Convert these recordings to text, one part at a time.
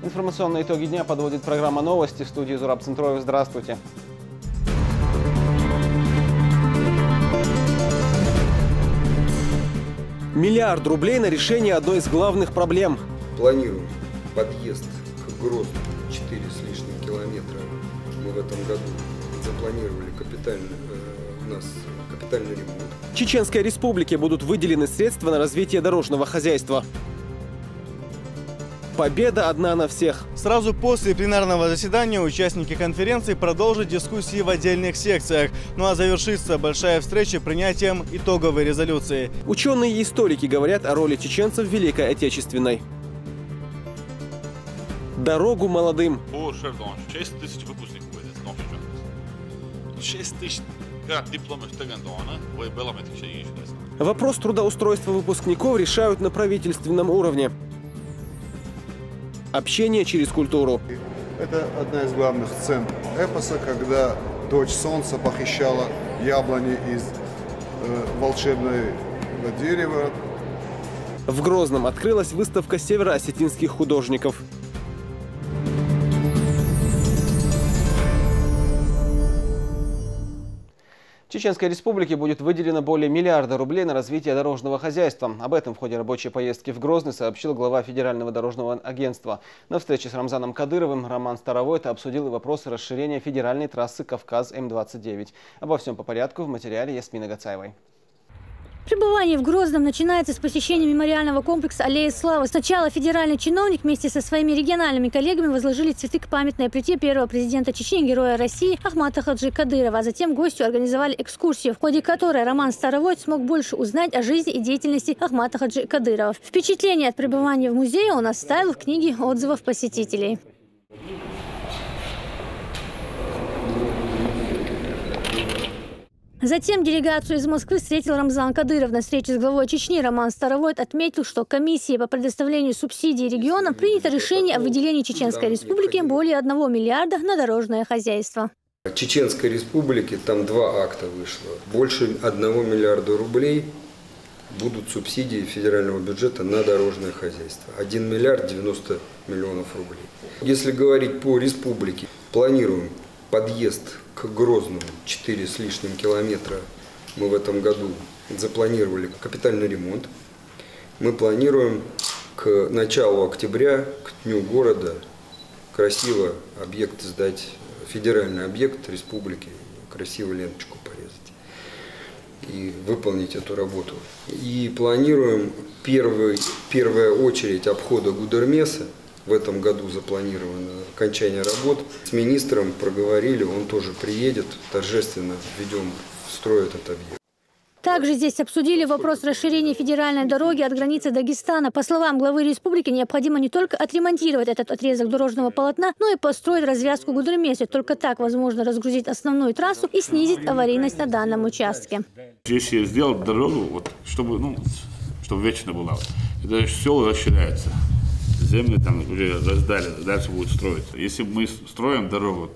Информационные итоги дня подводит программа «Новости». В студии Зураб Центроев. Здравствуйте. Миллиард рублей на решение одной из главных проблем. Планируем подъезд к Грозному 4 с лишним километра. Мы в этом году запланировали капитальный ремонт. Чеченской Республике будут выделены средства на развитие дорожного хозяйства. Победа одна на всех. Сразу после пленарного заседания участники конференции продолжат дискуссии в отдельных секциях. Ну а завершится большая встреча принятием итоговой резолюции. Ученые и историки говорят о роли чеченцев в Великой Отечественной. Дорогу молодым. 6 тысяч выпускников будет. 6 тысяч дипломов. Вопрос трудоустройства выпускников решают на правительственном уровне. Общение через культуру. Это одна из главных сцен эпоса, когда дочь солнца похищала яблони из волшебного дерева. В Грозном открылась выставка североосетинских художников. Чеченской Республике будет выделено более миллиарда рублей на развитие дорожного хозяйства. Об этом в ходе рабочей поездки в Грозный сообщил глава Федерального дорожного агентства. На встрече с Рамзаном Кадыровым Роман Старовойт обсудил и вопросы расширения федеральной трассы Кавказ-М29. Обо всем по порядку в материале Ясмины Гацаевой. Пребывание в Грозном начинается с посещения мемориального комплекса «Аллея славы». Сначала федеральный чиновник вместе со своими региональными коллегами возложили цветы к памятной плите первого президента Чечни, героя России Ахмата Хаджи Кадырова. А затем гостю организовали экскурсию, в ходе которой Роман Старовойт смог больше узнать о жизни и деятельности Ахмата Хаджи Кадырова. Впечатление от пребывания в музее он оставил в книге отзывов посетителей. Затем делегацию из Москвы встретил Рамзан Кадыров. На встрече с главой Чечни Роман Старовойт отметил, что комиссией по предоставлению субсидий регионам принято решение о выделении Чеченской Республике более 1 миллиарда на дорожное хозяйство. В Чеченской Республике там 2 акта вышло. Больше 1 миллиарда рублей будут субсидии федерального бюджета на дорожное хозяйство. 1 миллиард 90 миллионов рублей. Если говорить по республике, планируем подъезд к Грозному 4 с лишним километра. Мы в этом году запланировали капитальный ремонт. Мы планируем к началу октября, к Дню города, красиво объект сдать, федеральный объект республики, красиво ленточку порезать и выполнить эту работу. И планируем первая очередь обхода Гудермеса. В этом году запланировано окончание работ. С министром проговорили, он тоже приедет, торжественно введем в строй этот объект. Также здесь обсудили вопрос расширения федеральной дороги от границы Дагестана. По словам главы республики, необходимо не только отремонтировать этот отрезок дорожного полотна, но и построить развязку Гудермеса. Только так возможно разгрузить основную трассу и снизить аварийность на данном участке. Здесь сделать дорогу, чтобы вечно была. Это село расширяется. Земли там уже раздали, дальше будут строиться. Если мы строим дорогу,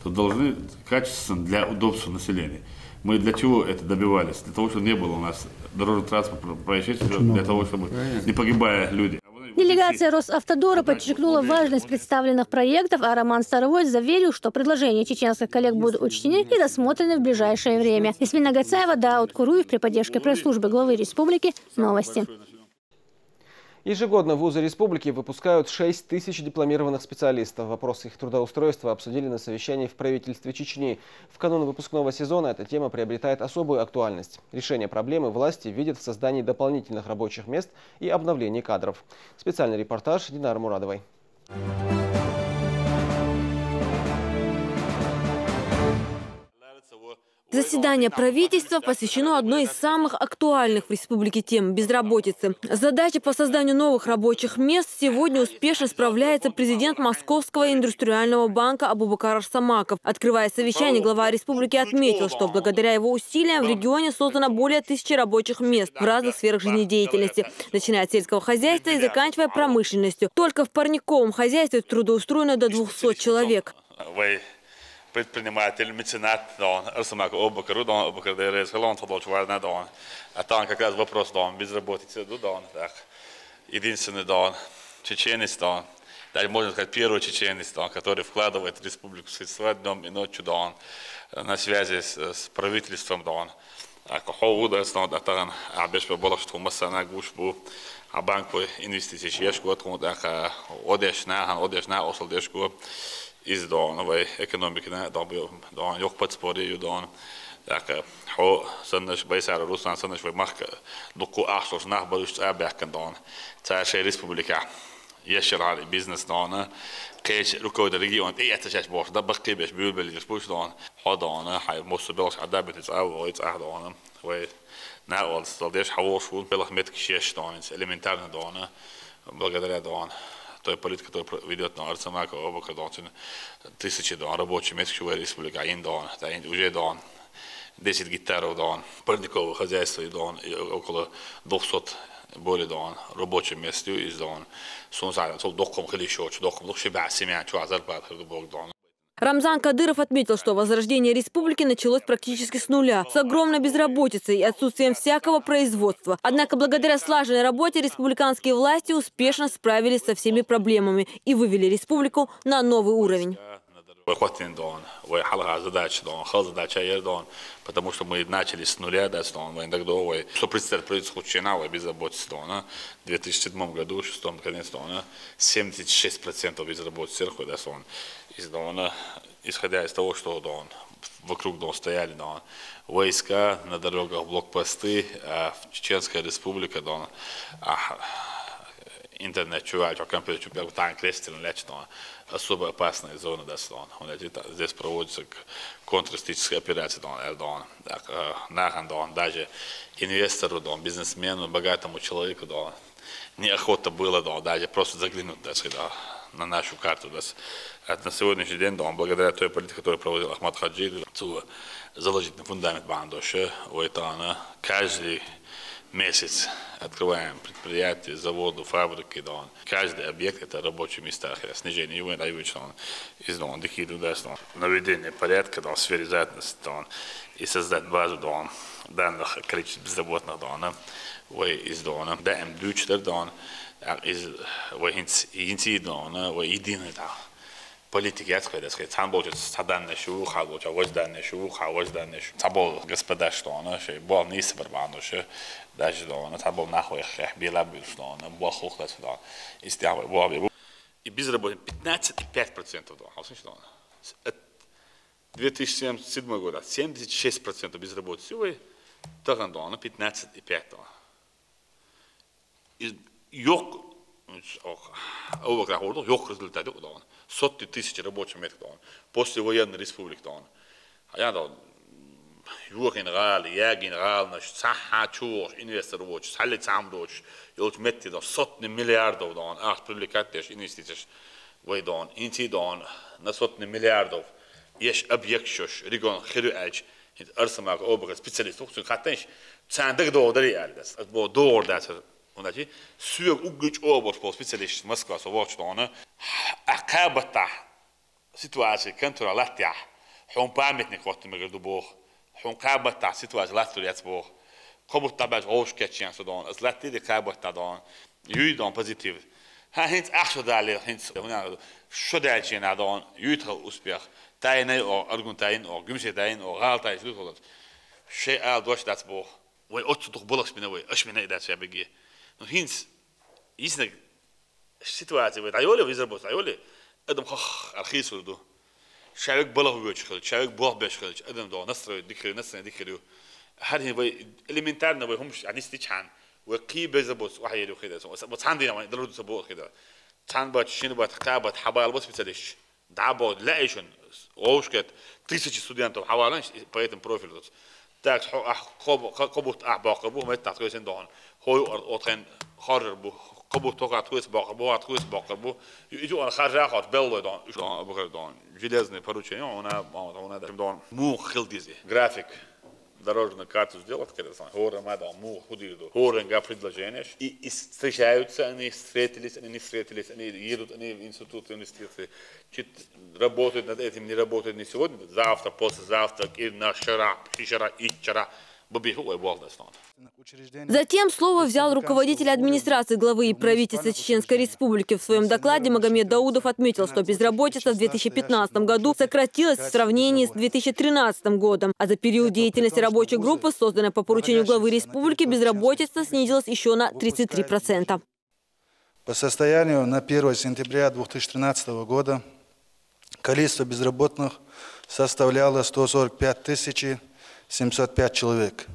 то должны качественно для удобства населения. Мы для чего это добивались? Для того, чтобы не было у нас дорожно-транспортного происшествия, для того, чтобы не погибали люди. Делегация Росавтодора подчеркнула важность представленных проектов, а Роман Старовойт заверил, что предложения чеченских коллег будут учтены и рассмотрены в ближайшее время. Ясмина Гацаева, Дауд Куруев при поддержке пресс-службы главы республики. Новости. Ежегодно вузы республики выпускают 6 тысяч дипломированных специалистов. Вопросы их трудоустройства обсудили на совещании в правительстве Чечни. В канун выпускного сезона эта тема приобретает особую актуальность. Решение проблемы власти видят в создании дополнительных рабочих мест и обновлении кадров. Специальный репортаж Динары Мурадовой. Заседание правительства посвящено одной из самых актуальных в республике тем – безработицы. Задача по созданию новых рабочих мест сегодня успешно справляется президент Московского индустриального банка Абубакар Арсамаков. Открывая совещание, глава республики отметил, что благодаря его усилиям в регионе создано более 1000 рабочих мест в разных сферах жизнедеятельности, начиная от сельского хозяйства и заканчивая промышленностью. Только в парниковом хозяйстве трудоустроено до 200 человек. Предприниматель, меценат, Арсамак Абубакару, Абубакар Дайрес, Халон Тодолчварна, а там как раз вопрос безработицы, единственный чеченец, даже можно сказать, первый чеченец, который вкладывает в республику средства днем и ночью, на связи с правительством, Коховуда, Атаран, Абешба Балашту, Масана, Гушбу, Банку инвестиций, Чешку, Одешна, Осалдешку, из новой экономики, Йохпатспори, Саннаш Байсара, Руслан Саннаш, Махка, Дуку Ахшош, Нахбаруш, Абяхан, Царшая республика. Ящерали бизнес كيش ركود الرجيون تيجي باش دبق كيبش بيقول بيسبوش حضانة هاي مصبلش عدابة تسأو ويتأهدانة وناول صديش حوش بلخ متك شيش элементарно благодаря той политике, которая ведет на Арцамака, обока тысячи рабочих мест, что в республике уже 10 гектаров парникового хозяйства и около 200 более рабочих мест из Рамзан Кадыров отметил, что возрождение республики началось практически с нуля, с огромной безработицей и отсутствием всякого производства. Однако благодаря слаженной работе республиканские власти успешно справились со всеми проблемами и вывели республику на новый уровень. Потому что мы начали с нуля, что представляет правительство Чечена безработицы. В 2007 году, в 2006 конец, 76% безработицы, исходя из того, что вокруг стояли войска, на дорогах блокпосты, Чеченская республика, интернет чувак, компьютер, танк, лестер, особо опасная зона, здесь проводится контртеррористическая операция, даже инвестору, бизнесмену, богатому человеку, неохота было, даже просто заглянуть, на нашу карту. На сегодняшний день, благодаря той политике, которую проводил Ахмад Хаджи, заложить на фундамент бандоши, каждый месяц открываем предприятия, заводы, фабрики, каждый объект это рабочие места, снижение его из наведение порядка в сфере занятости и создать базу данных количества безработных из даем дючтер из единый политики, самболчит саданный шу, халболча, возданный шу, возданный шу. Самбол господа, что она, что был не собран, что даже самбол нахуй белабил, что она был хохлет, что из того был. И безработица 15,5%. В 2007 году 76% безработицы, тогда 15,5%. Yok результаты. Сотни тысяч рабочих мест. После военной республики. Юр-генерал, я-генерал, сахачур, инвестор рабочих, салит сам рабочих. И вот метти сотни миллиардов привлекательных инвестиций. Инти на сотни миллиардов. Есть объект, регион Хирюэч, Арсамак, образ, специалистов. Хаттенш, цандык доодари. Доордаться. Сүйек үгіч обош бол специалист Москва совочтаны акабата ситуация контроля латя хун памятник вот мы говорю бог хун кабата ситуация латурец бог кобут табаж ошкетчен содан as латиде кабата дан юйдан позитив хинт ахшо дали хинт шодачен адан юйтхал успех тайны о аргунтайн о гүмшетайн о галтай слухолот шей ал дош дат бог ой отсудух болаш миновой аш мина идат шабеги Hins is een situatie waar Ayole is er boos. Ayole, Adam Koch, Archisul, Shark Balahuch, Shark Borbeshch, Adam Don, Nasser, Dikru. Had him by elementar no way home Anistichan, where key bezabos, Wahayu Hidas, what's handy on the road of Borhida. Tanbat, Shinbat, Kabat, Habal, what's Vitalish, Dabo, Laishon, Oshket, 30 student of Hawalanch, poet and profile. Tax Kobut Abakabu, Metas and Don. هو أوتين خارب قبض توقعت كويس بقربوات كويس بقربو يجوا الخارج خارج بلو دون أبغى دون جلسنا بروتشين أنا دون مو خلديزي جرافيك дорожную карту сделать, когда хоры надо, му ходили, хоры гаприд ложенеш, и встречаются, они встретились, они не встретились, они едут, они в институт инвестиций, работают над этим, не работают не сегодня, завтра, послезавтра, и на вчера, и вчера. Затем слово взял руководитель администрации главы и правительства Чеченской Республики. В своем докладе Магомед Даудов отметил, что безработица в 2015 году сократилась в сравнении с 2013 годом. А за период деятельности рабочей группы, созданной по поручению главы республики, безработица снизилась еще на 33%. По состоянию на 1 сентября 2013 года количество безработных составляло 145 705 человек.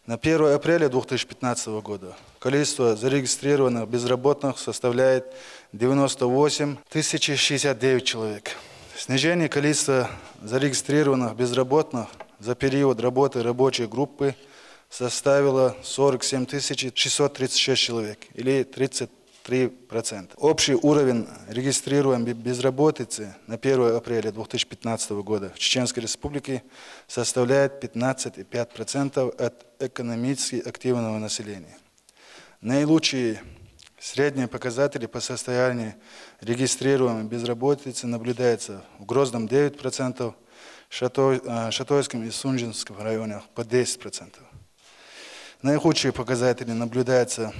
На 1 апреля 2015 года количество зарегистрированных безработных составляет 98 069 человек. Снижение количества зарегистрированных безработных за период работы рабочей группы составило 47 636 человек, или 33%. Общий уровень регистрируемой безработицы на 1 апреля 2015 года в Чеченской Республике составляет 15,5% от экономически активного населения. Наилучшие средние показатели по состоянию регистрируемой безработицы наблюдаются в Грозном 9%, Шатойском и Сунжинском районах по 10%. Наихудшие показатели наблюдаются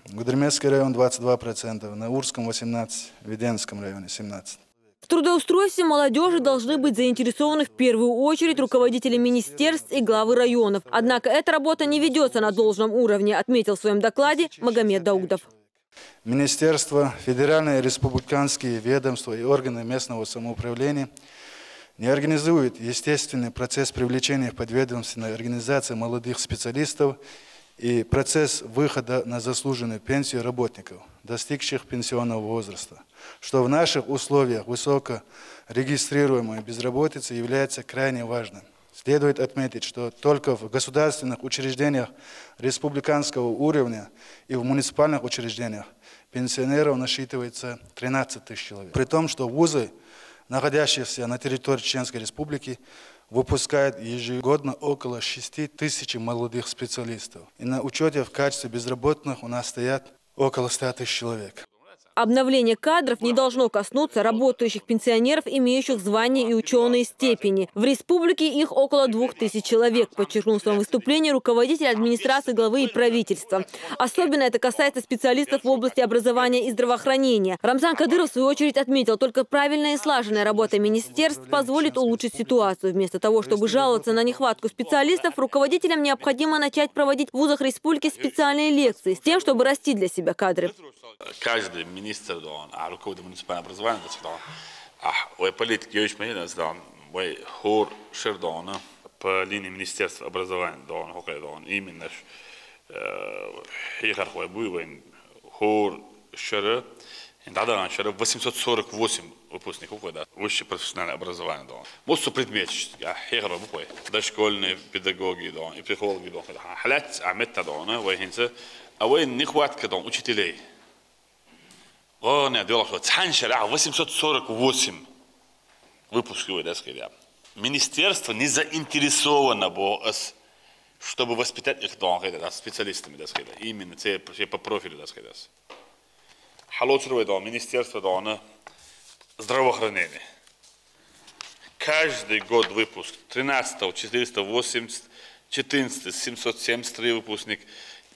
в Гудермесский район 22%, на Урском 18%, в Веденском районе 17%. В трудоустройстве молодежи должны быть заинтересованы в первую очередь руководители министерств и главы районов. Однако эта работа не ведется на должном уровне, отметил в своем докладе Магомед Даудов. Министерства, федеральные и республиканские ведомства и органы местного самоуправления не организуют естественный процесс привлечения в подведомственные организации молодых специалистов и процесс выхода на заслуженную пенсию работников, достигших пенсионного возраста, что в наших условиях высокорегистрируемой безработицы является крайне важным. Следует отметить, что только в государственных учреждениях республиканского уровня и в муниципальных учреждениях пенсионеров насчитывается 13 тысяч человек. При том, что вузы, находящиеся на территории Чеченской Республики, выпускает ежегодно около 6 тысяч молодых специалистов. И на учете в качестве безработных у нас стоят около 100 тысяч человек. Обновление кадров не должно коснуться работающих пенсионеров, имеющих звания и ученые степени. В республике их около 2000 человек, подчеркнул в своем выступлении руководитель администрации главы и правительства. Особенно это касается специалистов в области образования и здравоохранения. Рамзан Кадыров, в свою очередь, отметил, только правильная и слаженная работа министерств позволит улучшить ситуацию. Вместо того, чтобы жаловаться на нехватку специалистов, руководителям необходимо начать проводить в вузах республики специальные лекции с тем, чтобы расти для себя кадры. Каждый министр, руководитель муниципального образования, политики хор шердона по линии министерства образования, именно хор шеры, 848 выпускников высшее профессиональное образование. Может предметить, дошкольные педагоги и психологи, халят а вы нехватка учителей. 848 выпусков. Министерство не заинтересовано было, чтобы воспитать их специалистами. Именно по профилю. Министерство здравоохранения. Каждый год выпуск. 13 480, 14 773 выпускник,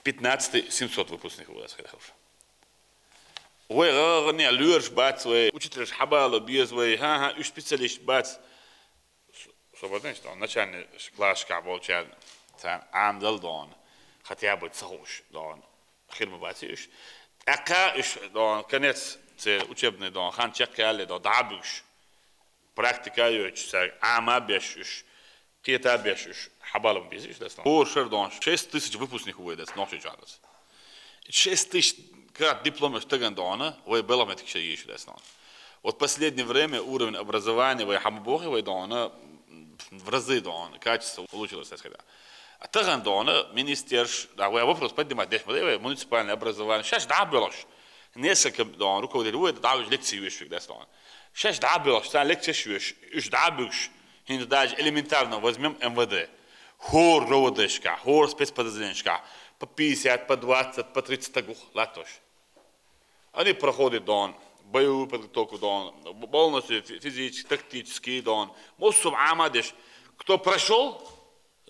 15 700 выпускников. وغني لورش بات учитель حبالة بيز ها специалист бат свободный что начальный класс каболчан тан амдал дон хотя бы цохуш дон хирма батиш ака иш дон конец учебный дон хан чекали дон дабуш практика юч ама бешуш кита бешуш حبالة بيزиш дастан оршер дон 6000 выпускников выйдет ночью чанас 6000 как дипломы штагандона, вы было мы такие еще десна. Вот последнее время уровень образования вы хамбохи вы дона в разы дона качество улучшилось тогда. А тагандона министерство, да вы вопрос поднимать здесь мы муниципальное образование. Сейчас да было. Несколько дона руководитель вы давали лекции еще десна. Сейчас да было, что лекции еще да бюш. Хин даже элементарно возьмем МВД. Хор роводешка, хор спецподразделенчка. По 50, по 20, по 30 тагух латош. Они проходят дон, боевую подготовку дон, полностью физически, тактически дон. Мосум амадеш. Кто прошел,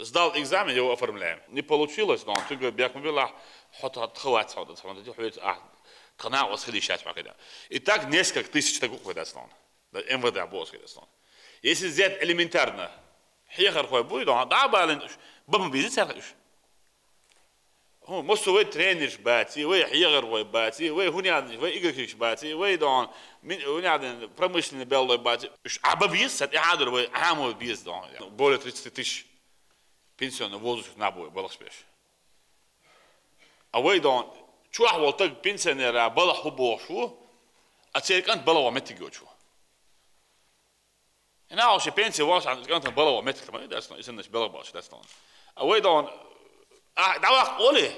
сдал экзамен, его оформляем. Не получилось, но он говорит, бьякмубилах, хватит, канал восходящий покида. И так несколько тысяч таких выдаст он. МВД босс выдаст он. Если взять элементарно, хехар хой будет, он да бален, бам бизнес аркуш. Может вы тренер бати, вы хехар хой бати, вы хунядный, вы игрок бати, вы дон, хунядный промышленный белой бати. А бизнес, это хадр вы, аму бизнес дон. Более 30 тысяч пенсионный возраст на бой, был успеш. А вы дон, чуах волтак пенсионера была хубошу, а теперь кант была ваметигочу. И на вашей пенсии вас кант была ваметик, мы да, если не была баш, да, стон. А вы дон, давай оли,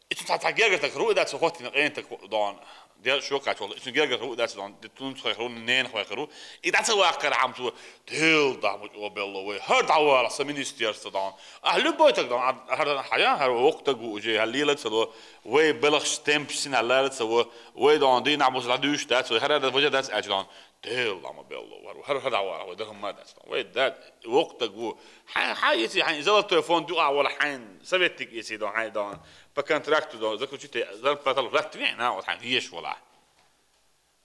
и тут так герга так руи, да, so hot in так дон. Der шокач ол ичин герга руи, да, дон, тун хойру, нен хойру. И да цаа карам ту тел да мож обелло вы. Хар давала с министерства дон. А любой так дон, хар хаян хар октагу уже халила цаа вы белх стемпсин аллар цаа вы дон ди набус ладуш да, цаа хар да вожа да аж дон. Тел да мобелло вару. Хар давала вы да хма да. Вы да октагу حياتي حين زلت تلفون دعاء ولا حين سبتك يا سيدي حين دون بكونتراكت دون زكوتي زلت بطل رات وين ها وحين هيش ولا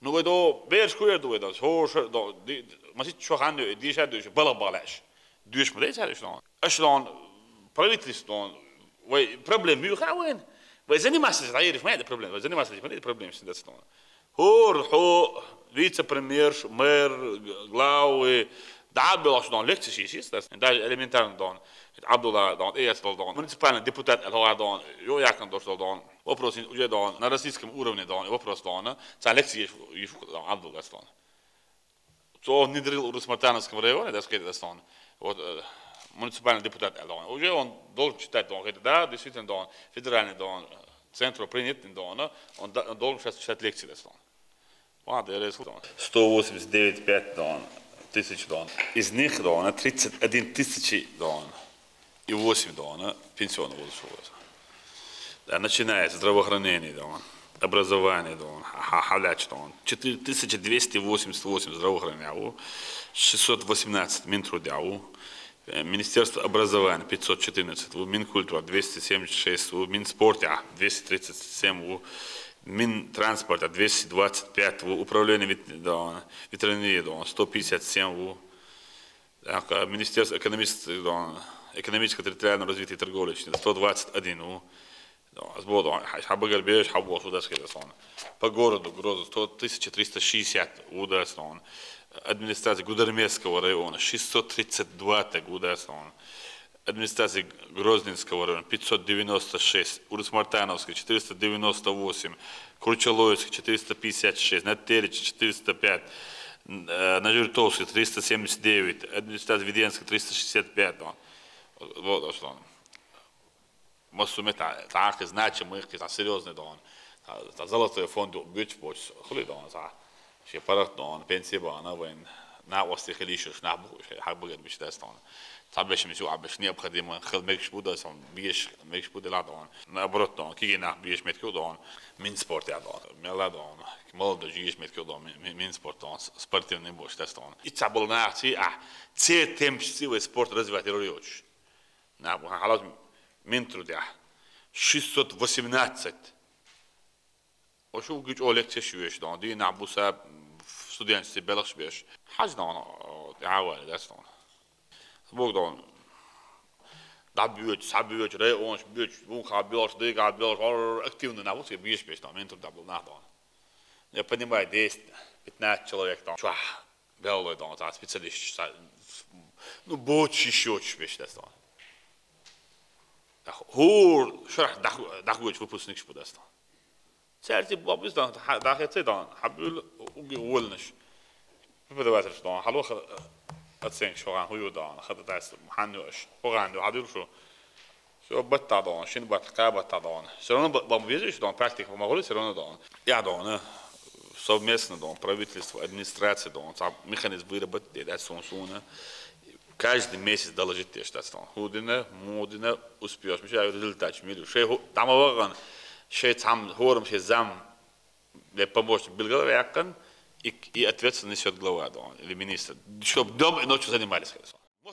نو بدو بيرش كوير دو بدو هو شو دي ما سيت شو عنده دي شادو بلا بلاش دوش مدرس هذا شلون اشلون برايفت دون وي بروبليم ميو وين وزني ما تعرف ما هذا بروبليم وزني ما تعرف ما هذا بروبليم سيدي هو فيتس بريمير مير غلاوي da belas dan lekties is dat en daar elementair dan het Abdullah dan eerst dan municipale deputat al dan jo ja kan dus dan вопрос уже dan на российском уровне dan вопрос dan zijn лекции dan Abdullah dan zo внедрил в Смартановском районе да сказать dan вот municipальный депутат dan уже он должен читать dan да действительно dan федеральный dan центр принят dan он должен сейчас читать лекции dan вот это 189.5 dan тысяч дон. Из них дона 31 тысячи дон и 8 дона пенсионного возраста. Да, начиная с здравоохранения дон, образования дон, халяч дон, 4288 здравоохранения, 618 Минтрудяу, Министерство образования 514, Минкультура 276, Минспорта 237, Минтранспорта 225, управление ветеринарии 157, Министерство экономического территориального развития и торговли 121, по городу Грозу 1360 ударстон, администрация Гудермесского района 632 ударстон, администрации Грозненского района 596, Урус-Мартановской 498, Кручалоевской 456, Натерич 405, Нажиртовской 379, администрация Веденской 365. Вот что. Массу так значимых, серьезный дон. Золотой фонд бюджет больше, хули дон, ще парах дон, пенсия бана вен. На остых лишь на буш, хабгат бештастон. Табеш мису абеш необходимо хелмекш буда сам биеш мекш буда ладон. Наоборот дон, кигена биеш метку дон, Минспорт я дон. Меладон, молодо жиеш метку дон, Минспорт дон, спортивный бештастон. И цабл нахти, це темпсивый спорт развивать ролёч. На халат Минтрудя 618. Ошу гыч олекция шуеш дон, ди набуса студентство белых беш. Хаждан تعاون دستان. بودن دبیوت سبیوت رئونش بیوت بون خابیاش دیگر بیاش هر اکتیون نبود که بیش بیشتر من تو دبل نهدان. Я понимаю, есть 15 человек там, чуа, белый там, там специалист, ну больше еще чуть-чуть дастан. Хур, шарх дахует выпускник шпудастан. Церти бабустан, дахетедан, хабил уги увольнеш. بدوات الشطان حلوخ أتسين شو عن هو دان خد تاس محنوش هو عنده عدل شو بتعدان شين بتقابل بتعدان سرنا بمبيجش دان практика помогли سرنا دان я дان совместно дан правительство администрация дан механизм выработать это сонсуна каждый месяц доложить те что там худина модина успеешь мы сейчас результат милю шей там ваган шей там хором шей зам для помощник Белгородякан и ответственность несет глава или министр, чтобы днем и ночью занимались.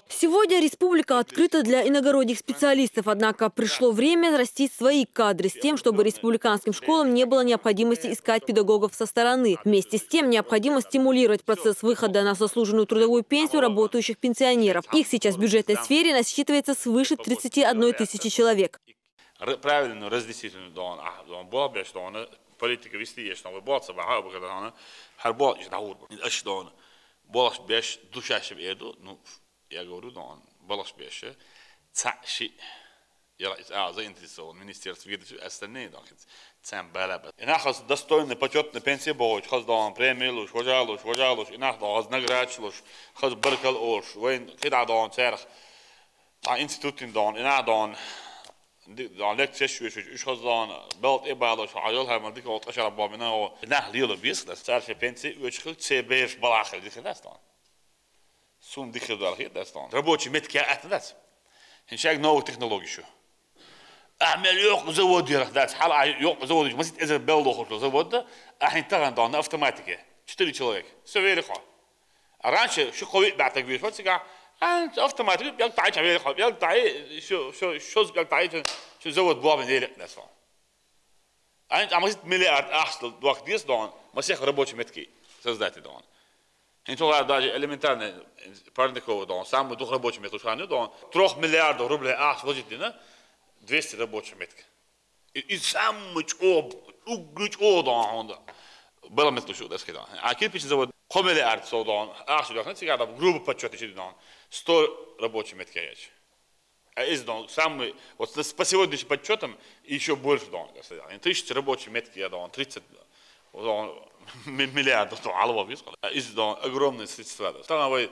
Сегодня республика открыта для иногородних специалистов, однако пришло время растить свои кадры с тем, чтобы республиканским школам не было необходимости искать педагогов со стороны. Вместе с тем необходимо стимулировать процесс выхода на заслуженную трудовую пенсию работающих пенсионеров. Их сейчас в бюджетной сфере насчитывается свыше 31 тысячи человек. Правильно разделительно политика вести есть, но бывает, я говорю, да, балаш беше, цаши, я заинтересован, министерство видит остальные, да, цем балаба. И нахаз достойный почетный пенсия будет, хаз дан премию, луш, вожалуш, и нах хаз наград, луш, хаз баркал ош, вين кида дан церх, а институтин дан, и на дан лекция شويش خزان بلد إبادة شعيرها ما ديك وقت أشرب بامنا و نه ليلو بيس ده صار في بنتي ويشكل تبيش بالآخر ديك داستان سون ديك بالآخر داستان ربوتشي متكا أتداس هنشاق نوع تكنولوجي شو أعمل يوق زود يرخ داس حال يوق زود ما سيت إذا بلد أخرج زود ده الحين تغن دان أوتوماتيكي تشتري شلوك سويري خا أرانش شو قوي بعتك بيش بس كا أنت أوتوماتيكي بيقطعي شويري خا بيقطعي شو بيقطعي شو زود بواب ديلك داستان أنت عملت مليار أحصل وقت ديس دان ما سيخ ربوتشي متكي создать дон. Интула даже элементарно парниково дон, самый дух рабочий метод, дон, 3 миллиардов рублей аж вложить на 200 рабочих меток. И самый угрюч дон, было метод что das getan. А кирпич завод 1 миллиард со дон, аж сюда, не цигада, грубо подсчет еще дон, 100 рабочих меток есть. А из дон, самый, вот по сегодняшним подсчетам еще больше дон, 1000 рабочих меток я дон, 30 миллиардов алва вискал. Издон огромные средства. Становой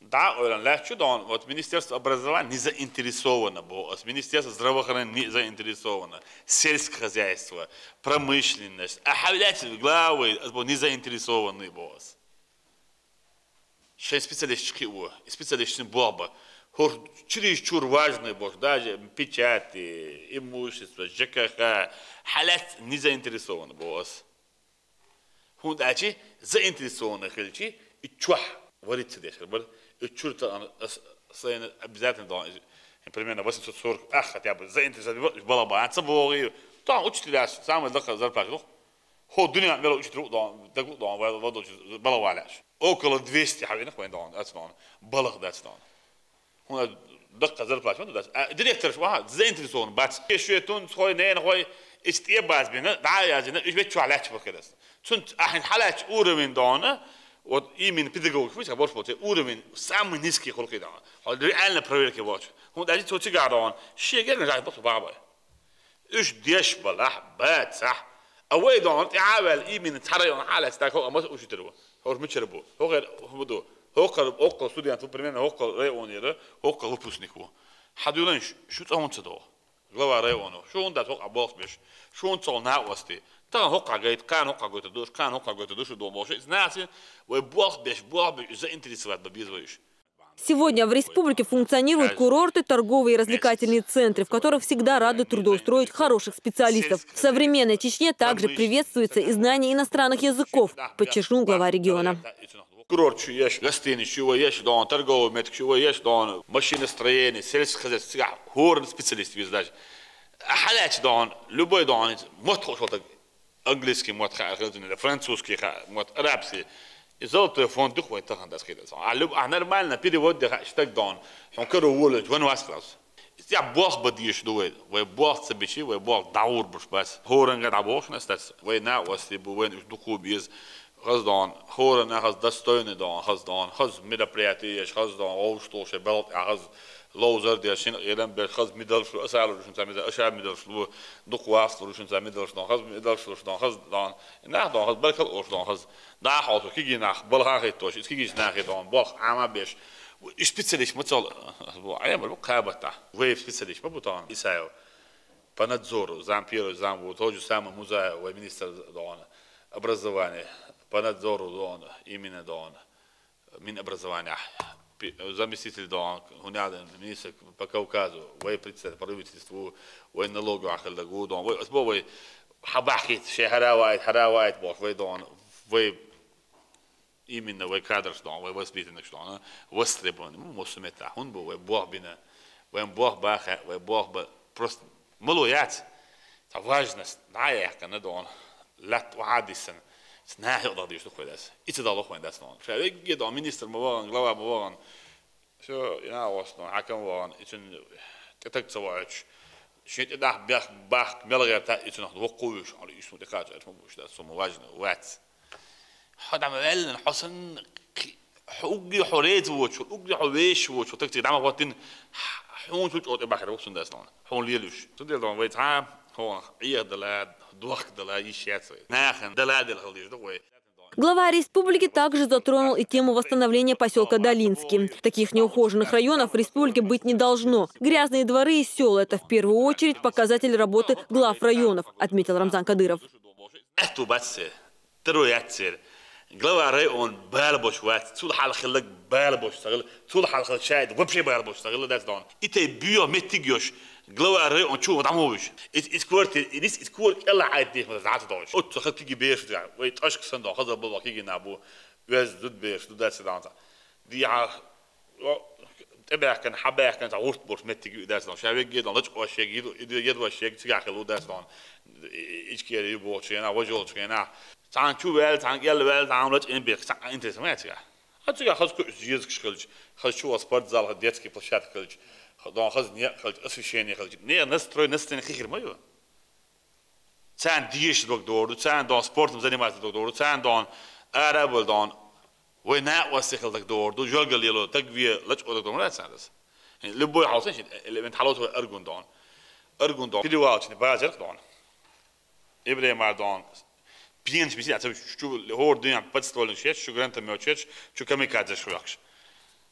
да, легче дон. Вот Министерство образования не заинтересовано было, Министерство здравоохранения не заинтересовано, сельское хозяйство, промышленность, а хавляти главы не заинтересованы было. Сейчас специалисты его, специалисты баба. Чересчур важный бог, даже печати, имущество, ЖКХ, халят не заинтересованы было. Хундачи заинтересованы хельчи и чух варится здесь, и чурта обязательно должен, примерно 840, хотя бы заинтересованы балабанцы боги, там учителя самые зарплаты, ход дуня мело учителю дон, балаваляш, около 200 хавинах войн дон, отстон, балах датстон. هنا دقة زربلاش ما تدرس ديريكتور شو زاينتريسون بس شو تون خوي نين خوي استيباز بينا دعاية زين إيش بتشو علاش بكرس تون أحين حلاش أورمين دانا وإيمين بيدقوق فيش كبرش بوتي أورمين سام نيسكي خلقي دانا هذا ريالنا برير كبرش هون داجي توتي قاعدون شيء غير نجاح بس بابا إيش ديش بلح بات صح أول دان تعامل إيمين تحريون حلاش تاكو أمس وش تروى هو مش ربو هو غير هو دو около студентов, примерно около района, около выпускников. Хадюлен, что он цедо? Глава района, что он дает обоих беш, что он цел на власти. Там хокка говорит, кан хокка говорит душ, кан хокка говорит душу дома. Знаете, вы бог беш заинтересовать бабизваешь. Сегодня в республике функционируют курорты, торговые и развлекательные центры, в которых всегда рады трудоустроить хороших специалистов. В современной Чечне также приветствуется и знание иностранных языков, подчеркнул глава региона. Курорт, что есть, гостиницы, что есть, дон, торговый метод, что есть, дон, машиностроение, сельское хозяйство, хорн специалист весь даже. А халять, дон, любой дон, мод вот английский мод, французский мод, арабский. И золотой фонд духовый тахан да скидывается. А нормально перевод да штаг дон, он куру волить, вон вас класс. Я бог бодишь дует, вы бог цебичи, вы бог даур бушбас. Хорн гад абош настас, вы на вас ли бувен духу без. Хаздан, хорен хаз достойный дан, хаздан, хаз мероприятие, хаздан, оуштоше, белт, хаз лоузер, дешин, елен бер, хаз мидалшлу, асалу, шун самида, ашар мидалшлу, духвафту, шун самидалшлу, хаз мидалшлу, хаз дан, нах дан, хаз беркал ош дан, хаз нахалту, киги нах, балхахит тош, киги нахит дан, бах, ама беш. И специалист, мацал, аямал, кабата, вейв специалист, побутан, исайо, по надзору, зампиру, замву, тот же самый музей, министр дан, образования. По надзору дона, именно дона, Минобразования, заместитель дона, министр по Кавказу, вы представитель правительству, вы налоговый ахиллагу дона, вы хабахит, шехаравайт, бог, вы дона, вы именно в кадрах, в воспитанных, что востребованы, мусумета, он был, в Бог бина, в Бог баха, в Бог просто малоять, это важность, да, я канадо он, лат вадисан, знаю, да, что такое, это дало хуй, да, снова. Человек где-то министр мован, глава мован, все, я осно, акам мован, это так целач. Шнит да бах мелгата это noch وقوش على اسمه دكاتره это مش ده سمو важно وات هذا مال حسن حقي حريت وش حقي حويش وش تكتي دعم وقتين حون شو تقول بحر وش ده اصلا حون ليلوش تدير ده ويت ها هو يدلاد دوخ دلا يشيات ناخن دلاد الخليج ده. Глава республики также затронул и тему восстановления поселка Долинский. Таких неухоженных районов в республике быть не должно. Грязные дворы и села – это в первую очередь показатель работы глав районов, отметил Рамзан Кадыров. глава район балбош ват цул халхлык балбош сагыл цул халхл шайд вообще балбош сагыл that's done ите био метигёш глава район чу дамовиш it кварт it кварт элла айдих мазат дош от хатиги беш да вай ташк санда хаза баба киги набу вез дуд беш дуд that's done دي تبع كان حبايا كان تعورت بورس متجي that's done شايف جدا لطش واشياء يدو اشياء تجاهلو that's done ايش كده يبوش انا وجهه انا تعال شو بال تعال يلا بال تعال لطش ان بيك انت سمعت يا هتجي خلاص جيز كشخلج خلاص شو سبورت زال ديتسكي بلشات كلج خلاص خلاص نيا خلاص اسفشيني خلاص نيا نستروي نستن خير ما يو تعال ديش دكتور تعال دون سبورت مزني ما دكتور تعال دون ارابل دون وين وسخل دكتور دو جوجل يلو تقويه لطش دكتور ما تساعدس اللي بوي حاصل اللي من حالته ارجون دون في دواء باجر دون ابراهيم دون بينش بيصير عشان شو هو الدنيا بتستولن شيء شو جرانت ميوتشيتش شو كم يكاد شو ياكش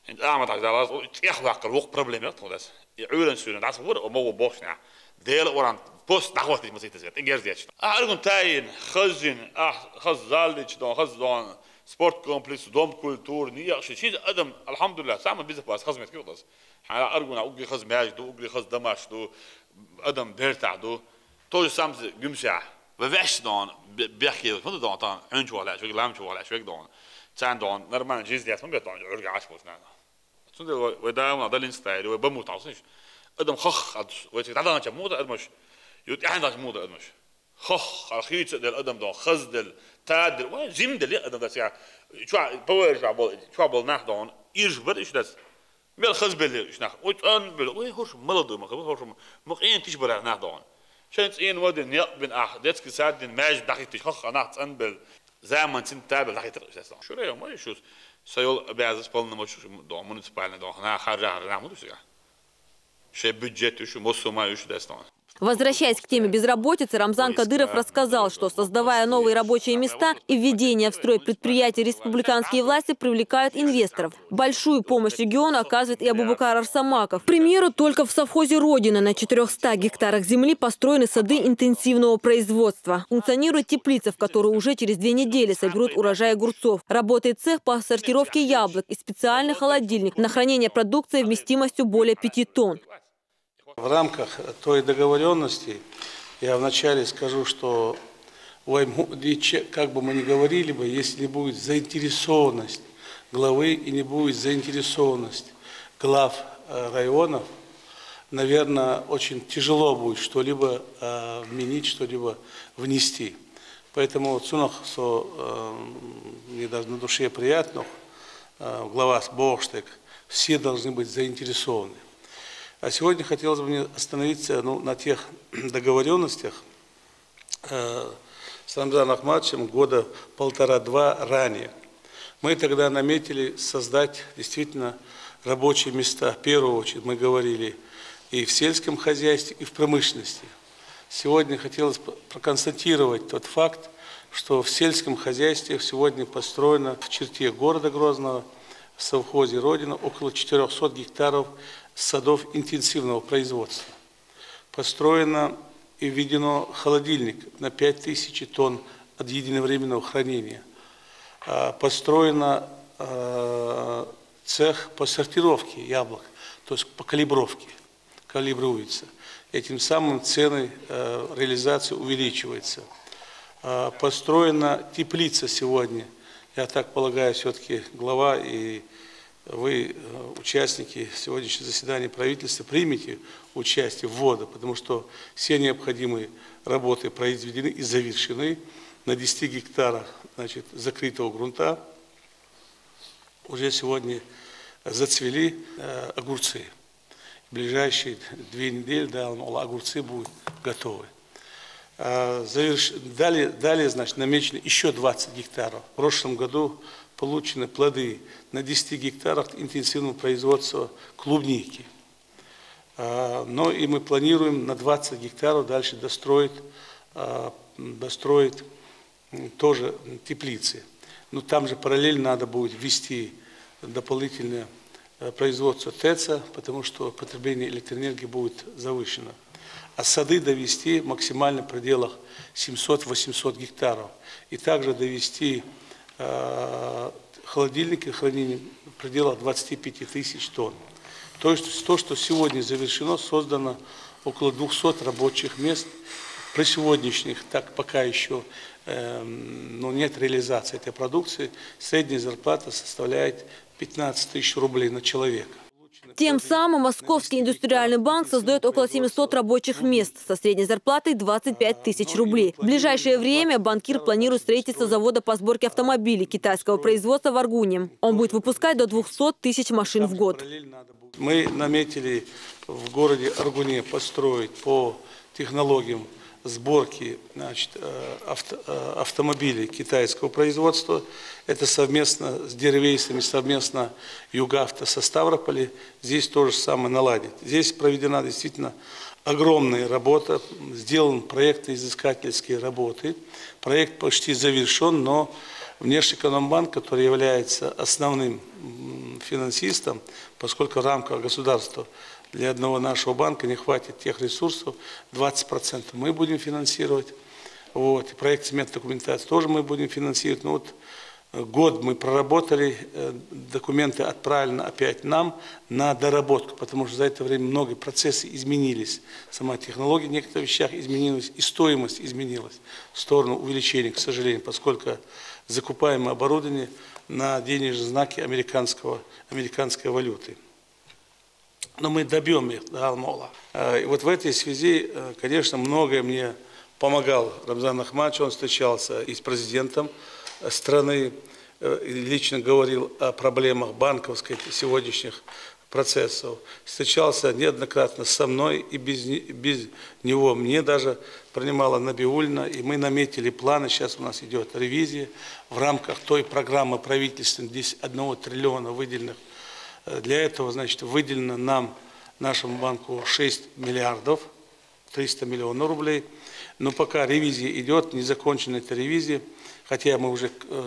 انت اعمل تعال ياخذ عقل وقت بروبليمات هذا يعولن سوري ده صور او مو بوشنا ديل وران بوست دعوتي ما تيجي انجرزيتش ارجون تاين خزن خزالدش دون سبورت كومبلكس دوم كولتور نيا شيء ادم الحمد لله سامع بيزا باس خزمت كيوتس على ارجون اوغي خز ماج دو اوغي خز دماش دو ادم بيرتاع دو تو سامز جمشع وفاش دون بيحكي فضل دون طان عنج ولا شو لام شو ولا شو دون كان دون نورمال جيز ديات ما بيطلع يرجع عاش بوسنا تندل وداوم هذا الانستايل وبموت عصيش ادم خخ وتعالى انت موضه ادمش يوت عندك موضه ادمش خخ اخيت الادم دون خزدل تادل وين زمدل ادم ده ساعه شو باور شو بول ناخ دون يجبر ايش ده مال خزبل ايش ناخ وان بل وين هوش ملض ما هوش مقين تجبر ناخ دون شانت إن ودن يقبل أحداث كساد ماج دقيقة خخ أنا تنبل زمان تنتابل دقيقة أساسا شو رأيه ما يشوف سيول بعض سبلنا ما شو دون منسبالنا دون أنا خارج نعمل شيء شيء بيدجت شو مصوما يشوف داستان. Возвращаясь к теме безработицы, Рамзан Кадыров рассказал, что, создавая новые рабочие места и введение в строй предприятий, республиканские власти привлекают инвесторов. Большую помощь региону оказывает и Абубакар Арсамаков. К примеру, только в совхозе «Родина» на 400 гектарах земли построены сады интенсивного производства. Функционирует теплица, в которой уже через 2 недели соберут урожай огурцов. Работает цех по сортировке яблок и специальный холодильник на хранение продукции вместимостью более 5 тонн. В рамках той договоренности я вначале скажу, что как бы мы ни говорили бы, если не будет заинтересованность главы и не будет заинтересованность глав районов, наверное, очень тяжело будет что-либо вменить, что-либо внести. Поэтому цунах мне даже на душе приятно, глава Богштек, все должны быть заинтересованы. А сегодня хотелось бы мне остановиться на тех договоренностях с Рамзаном Ахматовичем года 1,5-2 ранее. Мы тогда наметили создать действительно рабочие места. В первую очередь мы говорили и в сельском хозяйстве, и в промышленности. Сегодня хотелось проконстатировать тот факт, что в сельском хозяйстве сегодня построено в черте города Грозного, в совхозе «Родина», около 400 гектаров садов интенсивного производства. Построено и введено холодильник на 5000 тонн от единовременного хранения. Построено цех по сортировке яблок, то есть по калибровке, калибруется. Этим самым цены реализации увеличиваются. Построена теплица сегодня Я так полагаю, все-таки глава и вы, участники сегодняшнего заседания правительства, примете участие в вводе, потому что все необходимые работы произведены и завершены. На 10 гектарах, значит, закрытого грунта уже сегодня зацвели огурцы. В ближайшие 2 недели, да, огурцы будут готовы. Далее, значит, намечено еще 20 гектаров. В прошлом году получены плоды на 10 гектарах интенсивного производства клубники. Но и мы планируем на 20 гектаров дальше достроить тоже теплицы. Но там же параллельно надо будет ввести дополнительное производство ТЭЦа, потому что потребление электроэнергии будет завышено. А сады довести максимально в пределах 700-800 гектаров. И также довести холодильники хранения в пределах 25 тысяч тонн. То есть то, что сегодня завершено, создано около 200 рабочих мест. При сегодняшних, так пока еще нет реализации этой продукции, средняя зарплата составляет 15 тысяч рублей на человека. Тем самым Московский индустриальный банк создает около 700 рабочих мест со средней зарплатой 25 тысяч рублей. В ближайшее время банкир планирует строительство завода по сборке автомобилей китайского производства в Аргуне. Он будет выпускать до 200 тысяч машин в год. Мы наметили в городе Аргуне построить по технологиям сборки, значит, автомобилей китайского производства. Это совместно с Деревейсами, совместно Югавто со Ставрополя. Здесь то же самое наладить. Здесь проведена действительно огромная работа. Сделан проектно-изыскательские работы. Проект почти завершен, но Внешэкономбанк, который является основным финансистом, поскольку в рамках государства для одного нашего банка не хватит тех ресурсов, 20% мы будем финансировать. Вот. И проект смет документации тоже мы будем финансировать. Ну, вот, год мы проработали, документы отправлены опять нам на доработку, потому что за это время многие процессы изменились. Сама технология в некоторых вещах изменилась, и стоимость изменилась в сторону увеличения, к сожалению, поскольку закупаемое оборудование на денежные знаки американской валюты. Но мы добьем их, да, Алмола. И вот в этой связи, конечно, многое мне помогал Рамзан Ахматович. Он встречался и с президентом страны, лично говорил о проблемах банковской сегодняшних процессов. Встречался неоднократно со мной и без него. Мне даже принимала Набиуллина, и мы наметили планы. Сейчас у нас идет ревизия в рамках той программы правительства, здесь 1 триллиона выделенных. Для этого, значит, выделено нам, нашему банку, 6 миллиардов 300 миллионов рублей. Но пока ревизия идет, не закончена эта ревизия, хотя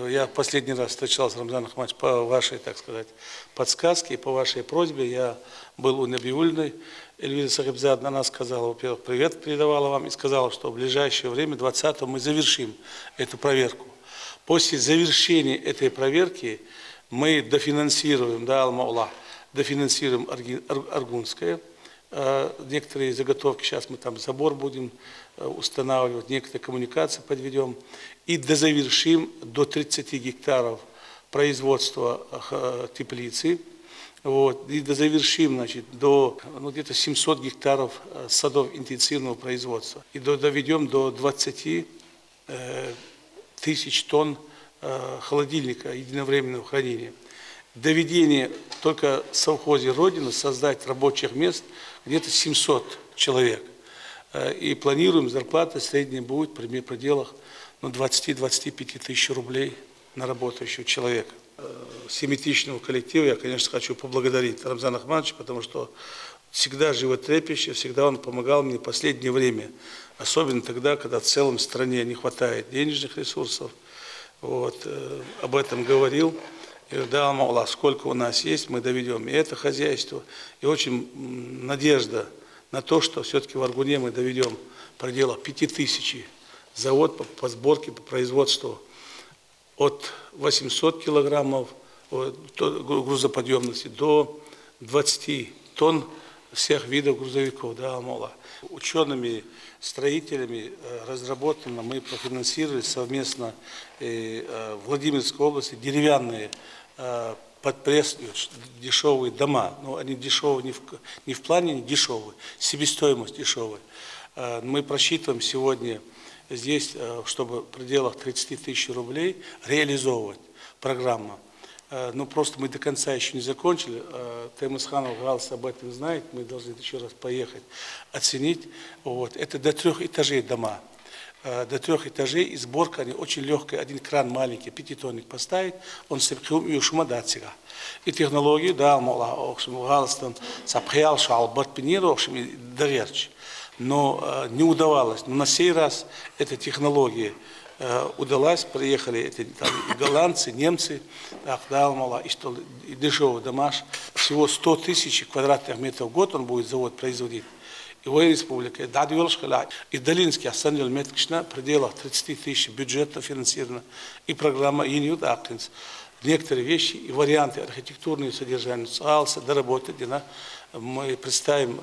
я последний раз встречался, Рамзан Ахматович, по вашей, так сказать, подсказке, по вашей просьбе, я был у Набиуллиной. Эльвира Сахибзадна, она сказала, во-первых, привет передавала вам, и сказала, что в ближайшее время, 20-го, мы завершим эту проверку. После завершения этой проверки мы дофинансируем, да, Алма-Аллах, дофинансируем Аргунское. Некоторые заготовки, сейчас мы там забор будем устанавливать, некоторые коммуникации подведем. И дозавершим до 30 гектаров производства теплицы. Вот, и дозавершим, значит, до где-то 700 гектаров садов интенсивного производства. И доведем до 20 тысяч тонн холодильника единовременного хранения. Доведение только в совхозе «Родина» создать рабочих мест где-то 700 человек. И планируем, зарплата средняя будет в пределах 20-25 тысяч рублей на работающего человека. Семитысячного коллектива я, конечно, хочу поблагодарить Рамзана Ахматовича, потому что всегда животрепещущий, всегда он помогал мне в последнее время. Особенно тогда, когда в целом стране не хватает денежных ресурсов. Вот, об этом говорил. И да, Алла, сколько у нас есть, мы доведем и это хозяйство. И очень надежда на то, что все-таки в Аргуне мы доведем в пределах 5000 завод по сборке, по производству от 800 килограммов грузоподъемности до 20 тонн всех видов грузовиков, да, Алмала. Учеными, строителями разработано, мы профинансировали совместно в Владимирской области деревянные под пресс дешевые дома. Но они дешевые не в плане не дешевые, себестоимость дешевая. Мы просчитываем сегодня здесь, чтобы в пределах 30 тысяч рублей реализовывать программу. Но просто мы до конца еще не закончили. Таймасханов Галс об этом знает, мы должны еще раз поехать, оценить. Вот. Это до 3 этажей дома. До 3 этажей, и сборка, они очень легкая. Один кран маленький, 5-тонник поставить, он сепхил и ушмадатсига. И технологию, да, Галстон сапхиял шалбат пениру, доверч. Но не удавалось. Но на сей раз эта технология удалась, приехали эти голландцы, немцы, так, да, мало, и дешевый домаш, всего 100 тысяч квадратных метров в год он будет завод производить. И в республике, и Долинский, Асанил Меткшна, в пределах 30 тысяч бюджетно финансировано, и программа Иньют Акинс. Некоторые вещи и варианты архитектурные содержания ЦАЛСа доработать, мы представим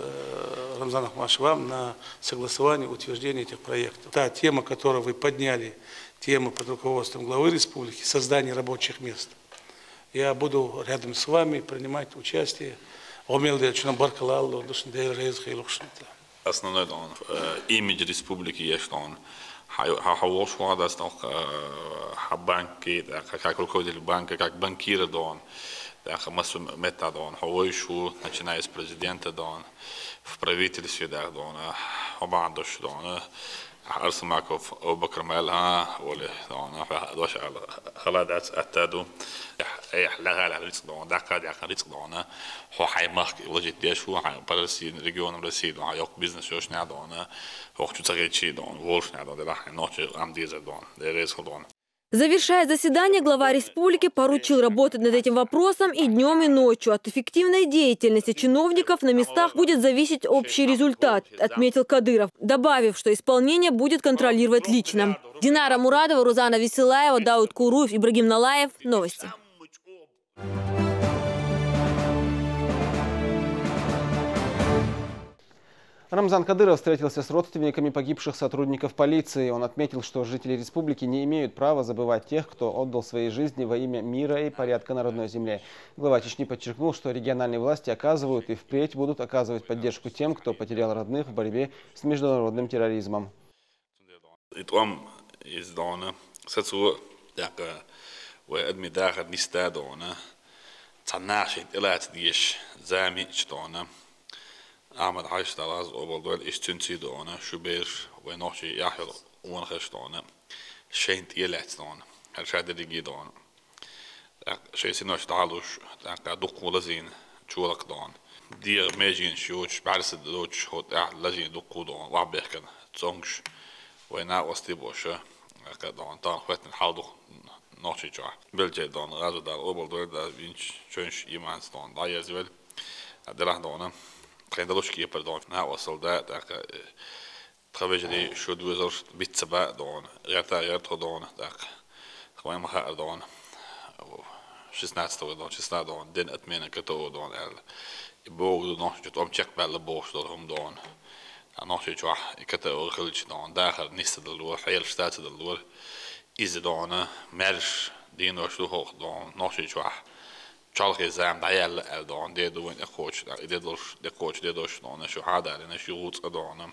Рамзан Ахмаш вам на согласование, утверждение этих проектов. Та тема, которую вы подняли, тема под руководством главы республики, создание рабочих мест. Я буду рядом с вами принимать участие. Основной имидж республики есть он. Хавош владас банки, как руководитель банка, как банкиры дон. Массу методон, хавоишу, начиная с президента дон, в правительстве дон, обандош дон, Арсамаков, Обакрамел, Оли дон, дош халадат аттаду, лагал риск дон, дакад риск дон, هو حيمارك وجد ديشو برسي ريجون برسي دون هيوك بيزنس يوش نادون هو شو تغير شيء دون وولش نادون ده راح نوتش عم ديزر دون ده ريس دون. Завершая заседание, глава республики поручил работать над этим вопросом и днем, и ночью. От эффективной деятельности чиновников на местах будет зависеть общий результат, отметил Кадыров, добавив, что исполнение будет контролировать лично. Динара Мурадова, Рузана Веселаева, Дауд Куруев, Ибрагим Налаев. Новости. Рамзан Кадыров встретился с родственниками погибших сотрудников полиции. Он отметил, что жители республики не имеют права забывать тех, кто отдал свои жизни во имя мира и порядка на родной земле. Глава Чечни подчеркнул, что региональные власти оказывают и впредь будут оказывать поддержку тем, кто потерял родных в борьбе с международным терроризмом. Ahmed Haishtalaz obaldol istünci dona şubir ve nohçi yahil uanxış dona şent yelet dona her şadrigi dona şey sinoş daluş da duqulazin çolak dona diğer mejin şuç barsı doç hot lazin duqu dona wa behkan tsongş ve na ostiboşa ka dona tan xwetn haldu nohçi ço belce dona razadal obaldol da vinç çönş imans dona da yazvel adrah dona Kendaloşki pardon, na wasal da travajeli şu duzer bitsa don, rata don da. Gewoon maar don. 16 don, 16 don, den atmena kato don el. Ibo nog jut om check belle boos door hem don. Nog jut wa kato gulch don, daar niste de loor, heel staat de loor. Is don, mersh die nog zo hoog don, nog jut wa. Chalke zam dayal eldon de doen de coach de coach de dos non شو هذا لأن شو غوت أدونا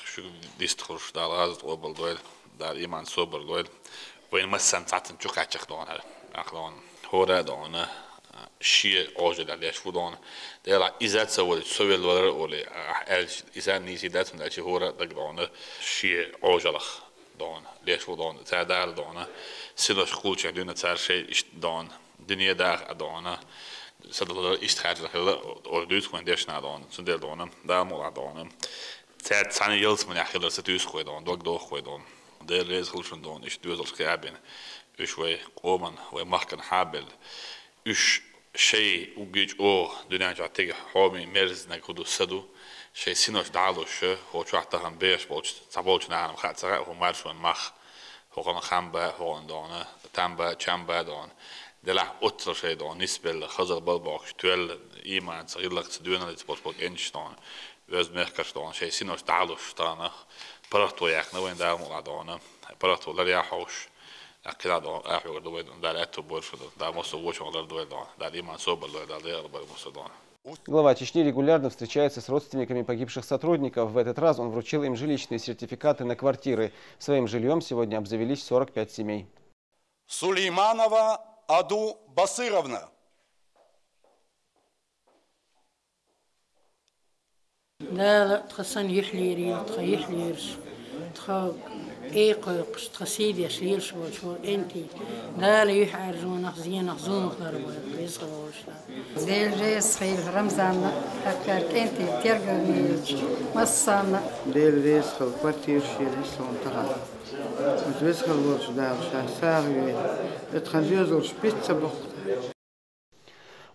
شو ديستخرج دار هذا قبل دويل دار إيمان صبر دويل وين مثلا ساعتين شو كاتش دونا أخلون هورا دونا شيء أوجد عليه شو دونا ده إذا تسوي الولر ولا إذا نيجي ده من أشي هورا دونا شيء أوجد دونا ليش شو دونا تعدال دونا سيدش قولش عندنا تعرف شيء إيش دونا Dünya daar adona, zodat is het or duurt gewoon des na dan, zo deel dan, daar moet adona. Tijd zijn heel maar eigenlijk dat het dus gewoon dan, dat door gewoon dan. De resolution dan is dus als hebben, dus wij komen, wij maken habel, dus شيء وجيج أو دنيا جاتيك حامي مرز نقدو سدو شيء سينوش دالوش هو شو حتىهم بيش بوش تبوش نعم خاطر هو مارشون مخ هو كان خامبا هو دونه تامبا چامبا دون دلع أطر شيء دون نسبة لخزر بالباقش تول إيمان صغير لك تدوينا لتبصبق إنشتون وز مخكش دون شيء سينوش تعالوش تانا براتو ياك نوين دام وعدونا براتو لريا حوش أكيد دون أحيو دوين دار أتو بورفد دار مصو وش على دوين دون دار إيمان صوب دوين دار دير مصو دون. Глава Чечни регулярно встречается с родственниками погибших сотрудников. В этот раз он вручил им жилищные сертификаты на квартиры. Своим жильем сегодня обзавелись 45 семей. Сулейманова Аду Басыровна. لا تخصني يحليري تخيحليرش تخ إيقش تخسيدي شيل شو أنتي لا يحرجون زين خزون خربوا يسقوش زين ريس خير رمضان هكا أنتي ترجع مصانا ديل ريس خل كوارتير شيل هسون ترى متوس خل ورش دار شاساوي اتخنجوز بيتزا بخت.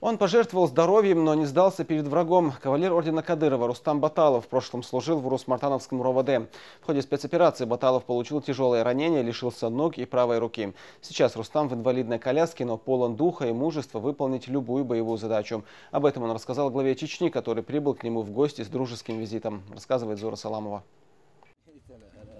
Он пожертвовал здоровьем, но не сдался перед врагом. Кавалер ордена Кадырова Рустам Баталов в прошлом служил в Урус-Мартановском РОВД. В ходе спецоперации Баталов получил тяжелое ранение, лишился ног и правой руки. Сейчас Рустам в инвалидной коляске, но полон духа и мужества выполнить любую боевую задачу. Об этом он рассказал главе Чечни, который прибыл к нему в гости с дружеским визитом, рассказывает Зора Саламова.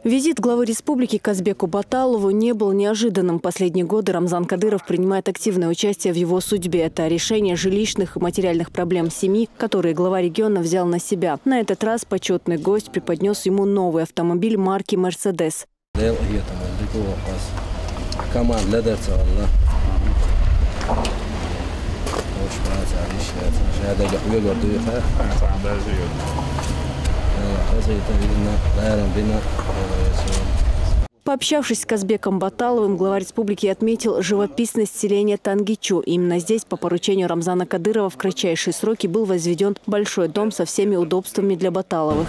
Визит главы республики к Казбеку Баталову не был неожиданным. Последние годы Рамзан Кадыров принимает активное участие в его судьбе. Это решение жилищных и материальных проблем семьи, которые глава региона взял на себя. На этот раз почетный гость преподнес ему новый автомобиль марки «Мерседес». Пообщавшись с Казбеком Баталовым, глава республики отметил живописность селения Тангичу. Именно здесь, по поручению Рамзана Кадырова, в кратчайшие сроки был возведен большой дом со всеми удобствами для Баталовых.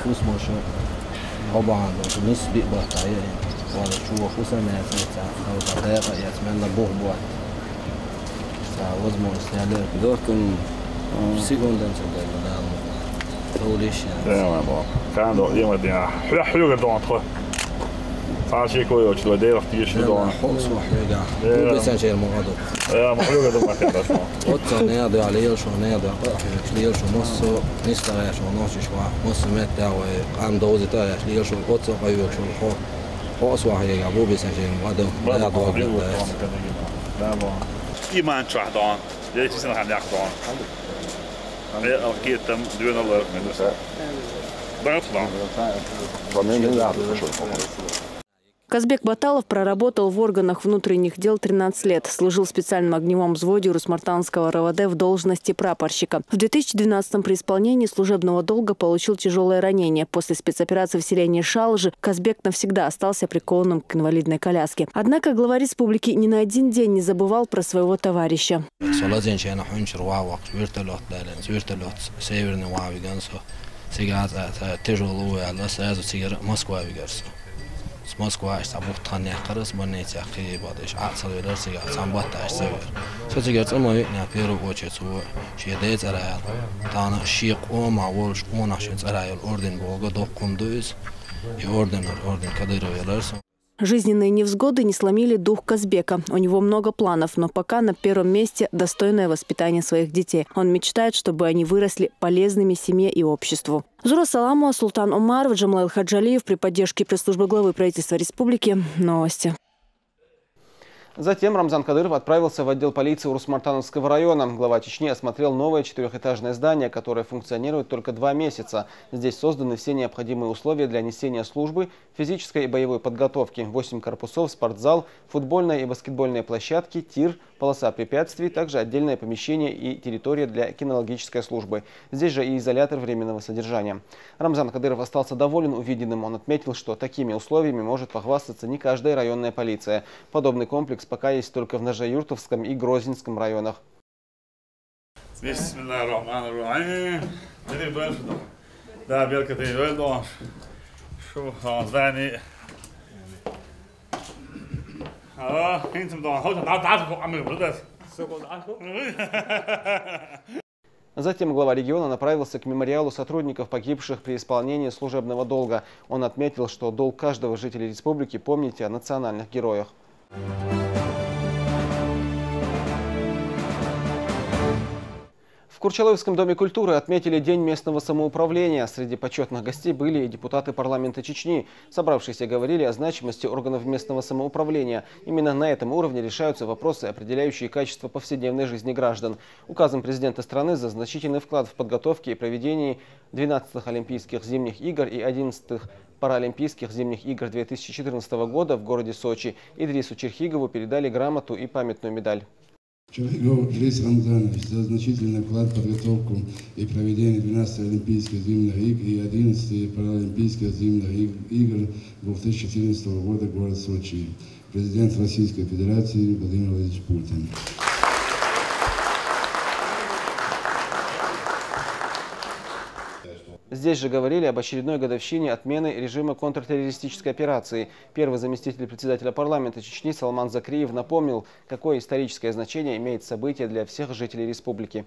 Казбек Баталов проработал в органах внутренних дел 13 лет. Служил в специальном огневом взводе Урус-Мартановского РОВД в должности прапорщика. В 2012-м при исполнении служебного долга получил тяжелое ранение. После спецоперации в селении Шалжи Казбек навсегда остался прикованным к инвалидной коляске. Однако глава республики ни на один день не забывал про своего товарища. Москва, Сабухтане, Харас, Банетия, Хибадыш, Ацалвер, Сига, Самбаташ, Север. Сотигерц, мы на первую очередь, Шиедец, Араял, Тана, Шик, Ома, Волш, Монашец, Араял, Орден Бога, Докундуис и Орден Кадырова. Жизненные невзгоды не сломили дух Казбека. У него много планов, но пока на первом месте достойное воспитание своих детей. Он мечтает, чтобы они выросли полезными семье и обществу. Зора Саламова, Султан Умаров, Джамлайл Хаджалиев при поддержке пресс-службы главы правительства республики. Новости. Затем Рамзан Кадыров отправился в отдел полиции Урус-Мартановского района. Глава Чечни осмотрел новое 4-этажное здание, которое функционирует только 2 месяца. Здесь созданы все необходимые условия для несения службы, физической и боевой подготовки. 8 корпусов, спортзал, футбольные и баскетбольные площадки, тир, полоса препятствий, также отдельное помещение и территория для кинологической службы. Здесь же и изолятор временного содержания. Рамзан Кадыров остался доволен увиденным. Он отметил, что такими условиями может похвастаться не каждая районная полиция. Подобный комплекс пока есть только в Нажаюртовском и Грозненском районах. Затем глава региона направился к мемориалу сотрудников, погибших при исполнении служебного долга. Он отметил, что долг каждого жителя республики помнить о национальных героях. Курчаловском доме культуры отметили День местного самоуправления. Среди почетных гостей были и депутаты парламента Чечни. Собравшиеся говорили о значимости органов местного самоуправления. Именно на этом уровне решаются вопросы, определяющие качество повседневной жизни граждан. Указом президента страны за значительный вклад в подготовке и проведении 12-х Олимпийских зимних игр и 11-х Паралимпийских зимних игр 2014 года в городе Сочи Идрису Черхигову передали грамоту и памятную медаль. Черхигов Идрис Рамзанович за значительный вклад в подготовку и проведение 12 Олимпийских зимних игр и 11 Паралимпийских зимних игр 2014 года в городе Сочи. Президент Российской Федерации Владимир Владимирович Путин. Здесь же говорили об очередной годовщине отмены режима контртеррористической операции. Первый заместитель председателя парламента Чечни Салман Закриев напомнил, какое историческое значение имеет событие для всех жителей республики.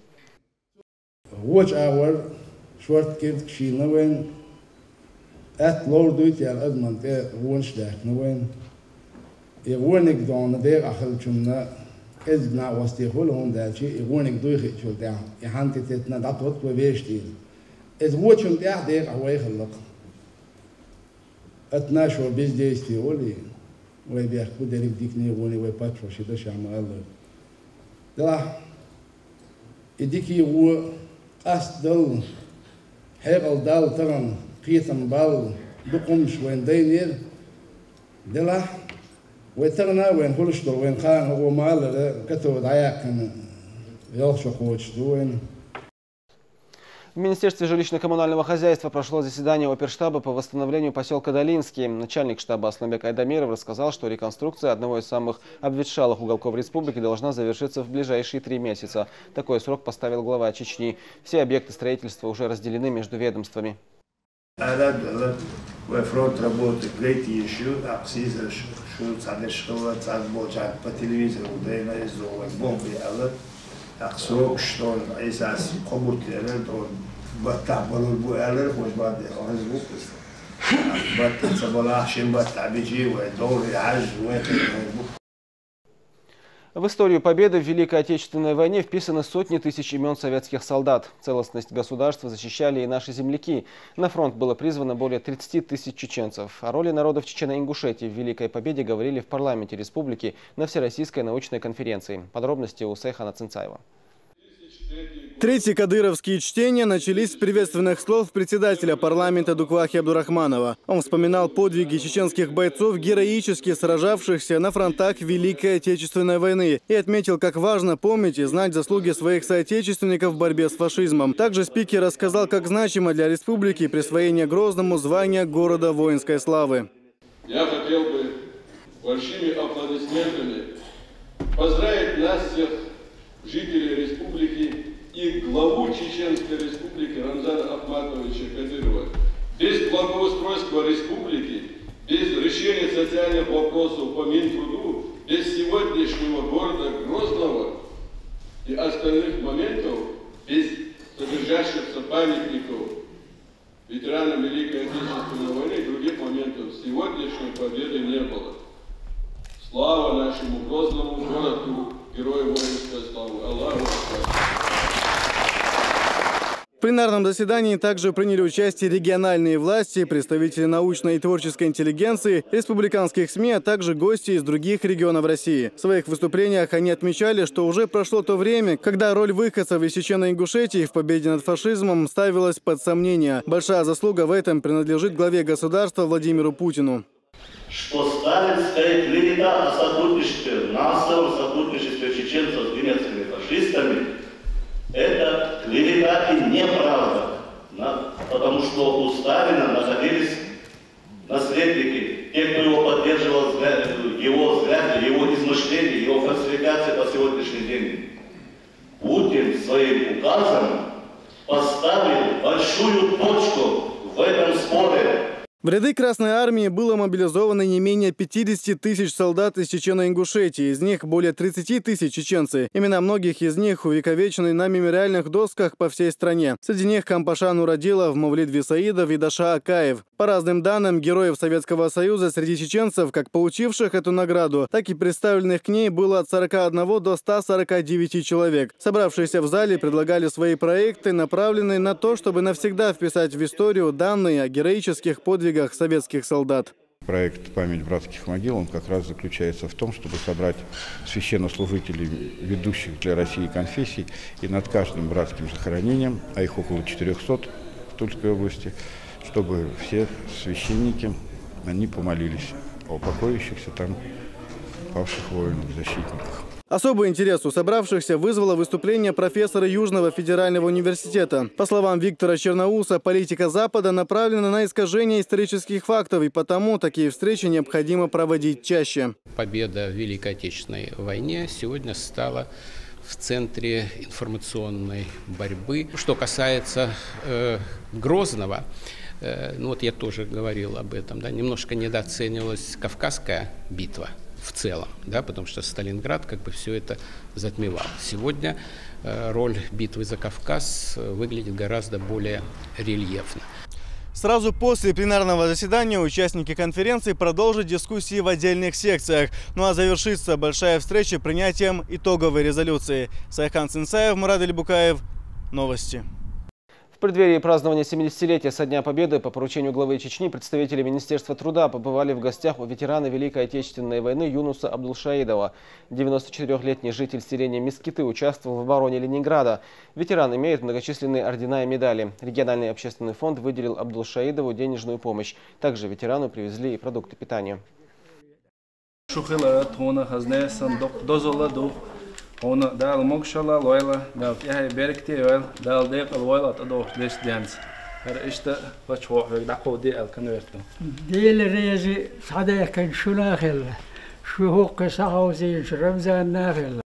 Это очень тяжело, выехал. От нашего бездействия, оли, вы бях кудели в дикне, они вы патроши, да шамалы. Да, и дикие у астдал, херал дал таран, китам бал, дукум швен дейнер. Да, вы тарна, вы хулштор, вы хан, вы мал, кату даяк, ялша хочет, вы. В Министерстве жилищно-коммунального хозяйства прошло заседание оперштаба по восстановлению поселка Долинский. Начальник штаба Асланбек Айдамиров рассказал, что реконструкция одного из самых обветшалых уголков республики должна завершиться в ближайшие 3 месяца. Такой срок поставил глава Чечни. Все объекты строительства уже разделены между ведомствами. أقصوك شلون أساس قبول كيرد أو بتعبروا البوالر خوش بعد أهزبوك بتتصبلا شين بتعبيجي ودور عج وين. В историю победы в Великой Отечественной войне вписаны сотни тысяч имен советских солдат. Целостность государства защищали и наши земляки. На фронт было призвано более 30 тысяч чеченцев. О роли народов Чечено-Ингушетии в Великой Победе говорили в парламенте республики на Всероссийской научной конференции. Подробности у Сейхана Цинцаева. Третьи кадыровские чтения начались с приветственных слов председателя парламента Дуквахи Абдурахманова. Он вспоминал подвиги чеченских бойцов, героически сражавшихся на фронтах Великой Отечественной войны, и отметил, как важно помнить и знать заслуги своих соотечественников в борьбе с фашизмом. Также спикер рассказал, как значимо для республики присвоение Грозному звания города воинской славы. Я хотел бы большими аплодисментами поздравить нас всех, жителей республики, и главу Чеченской республики Рамзана Ахматовича Кадырова. Без благоустройства республики, без решения социальных вопросов по Минтруду, без сегодняшнего города Грозного и остальных моментов, без содержащихся памятников ветеранам Великой Отечественной войны и других моментов сегодняшней победы не было. Слава нашему Грозному городу, герою воинской славы. Аллаху Акбар. В пленарном заседании также приняли участие региональные власти, представители научной и творческой интеллигенции, республиканских СМИ, а также гости из других регионов России. В своих выступлениях они отмечали, что уже прошло то время, когда роль выходцев из Чечено-Ингушетии в победе над фашизмом ставилась под сомнение. Большая заслуга в этом принадлежит главе государства Владимиру Путину. Что сталинская клевета о сотрудничестве, массовом сотрудничестве чеченцев с немецкими фашистами – это клевета и неправда, потому что у Сталина находились наследники, те, кто его поддерживал, его взгляды, его измышления, его фальсификации по сегодняшний день. Путин своим указом поставил большую точку в этом споре. В ряды Красной Армии было мобилизовано не менее 50 тысяч солдат из Чечено-Ингушетии, из них более 30 тысяч чеченцы. Имена многих из них увековечены на мемориальных досках по всей стране. Среди них Кампаша Нурадилов, Мавлид Висаидов и Даша Акаев. По разным данным, героев Советского Союза среди чеченцев, как получивших эту награду, так и представленных к ней было от 41 до 149 человек. Собравшиеся в зале предлагали свои проекты, направленные на то, чтобы навсегда вписать в историю данные о героических подвигах советских солдат. Проект «Память братских могил» он как раз заключается в том, чтобы собрать священнослужителей, ведущих для России конфессий, и над каждым братским захоронением, а их около 400 в Тульской области, чтобы все священники, они помолились о покоящихся там павших воинах, защитниках. Особый интерес у собравшихся вызвало выступление профессора Южного федерального университета. По словам Виктора Черноуса, политика Запада направлена на искажение исторических фактов, и потому такие встречи необходимо проводить чаще. Победа в Великой Отечественной войне сегодня стала в центре информационной борьбы. Что касается Грозного, ну вот я тоже говорил об этом, да, немножко недооценивалась Кавказская битва в целом, да, потому что Сталинград как бы все это затмевал. Сегодня роль битвы за Кавказ выглядит гораздо более рельефно. Сразу после пленарного заседания участники конференции продолжат дискуссии в отдельных секциях. Ну а завершится большая встреча принятием итоговой резолюции. Сайхан Цинцаев, Мурад Эльбукаев. Новости. В преддверии празднования 70-летия со Дня Победы по поручению главы Чечни представители Министерства труда побывали в гостях у ветерана Великой Отечественной войны Юнуса Абдулшаидова. 94-летний житель селения Мескиты участвовал в обороне Ленинграда. Ветеран имеет многочисленные ордена и медали. Региональный общественный фонд выделил Абдулшаидову денежную помощь. Также ветерану привезли и продукты питания. Onu dal mokşala loyla dal yahay berkti yoel dal dek al loyla tado des dance. Her işte başo da qodi al kanverto. Dil rezi sada kan shuna khil. Shu huq sahawzi Рамзан нахил.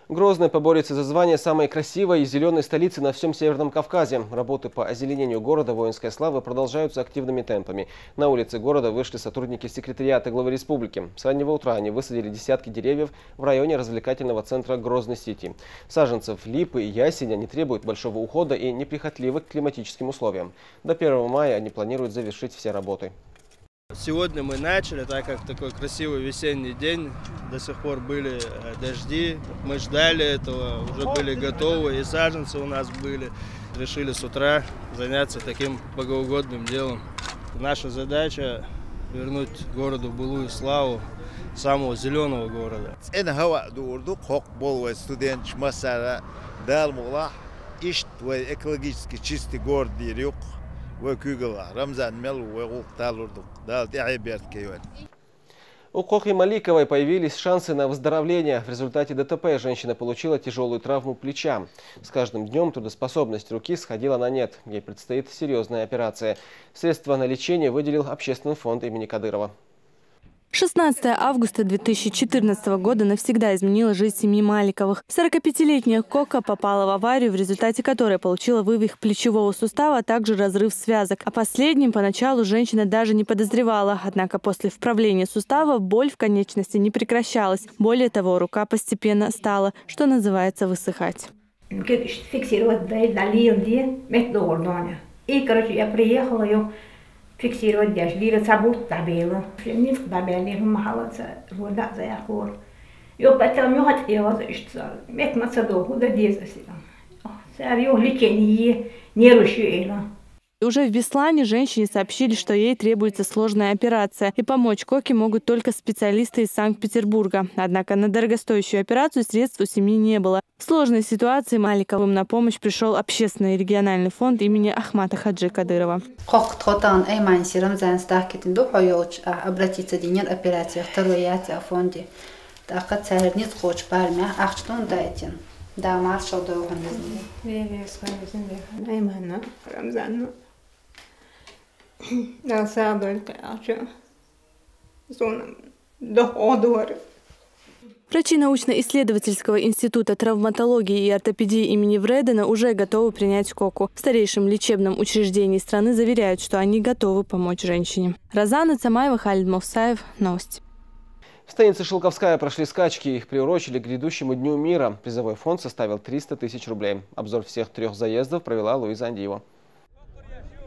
Грозный поборется за звание самой красивой и зеленой столицы на всем Северном Кавказе. Работы по озеленению города воинской славы продолжаются активными темпами. На улицы города вышли сотрудники секретариата главы республики. С раннего утра они высадили десятки деревьев в районе развлекательного центра Грозный-Сити. Саженцев липы и ясень они требуют большого ухода и неприхотливы к климатическим условиям. До 1 мая они планируют завершить все работы. Сегодня мы начали, так как такой красивый весенний день, до сих пор были дожди, мы ждали этого, уже были готовы, и саженцы у нас были. Решили с утра заняться таким богоугодным делом. Наша задача – вернуть городу былую славу самого зеленого города. Экологически чистый город У Кохи Маликовой появились шансы на выздоровление. В результате ДТП женщина получила тяжелую травму плеча. С каждым днем трудоспособность руки сходила на нет. Ей предстоит серьезная операция. Средства на лечение выделил общественный фонд имени Кадырова. 16 августа 2014 года навсегда изменила жизнь семьи Маликовых. 45-летняя Кока попала в аварию, в результате которой получила вывих плечевого сустава, а также разрыв связок. О последнем поначалу женщина даже не подозревала. Однако после вправления сустава боль в конечности не прекращалась. Более того, рука постепенно стала, что называется, высыхать. И, короче, я приехала, ее фиксировать дождь, сабут табелу, не табели, махалаться, вода за якор. Я потом я хотела, что метматься до куда дезасила. Сарью лечение не рушила. Уже в Беслане женщине сообщили, что ей требуется сложная операция. И помочь Коке могут только специалисты из Санкт-Петербурга. Однако на дорогостоящую операцию средств у семьи не было. В сложной ситуации Маликовым на помощь пришел общественный региональный фонд имени Ахмата Хаджи Кадырова. Врачи научно-исследовательского института травматологии и ортопедии имени Вредена уже готовы принять Коку. В старейшем лечебном учреждении страны заверяют, что они готовы помочь женщине. Розана Цамаева, Халид Мовсаев. Новости. В станице Шелковская прошли скачки. Их приурочили к грядущему Дню мира. Призовой фонд составил 300 тысяч рублей. Обзор всех 3 заездов провела Луиза Андиева.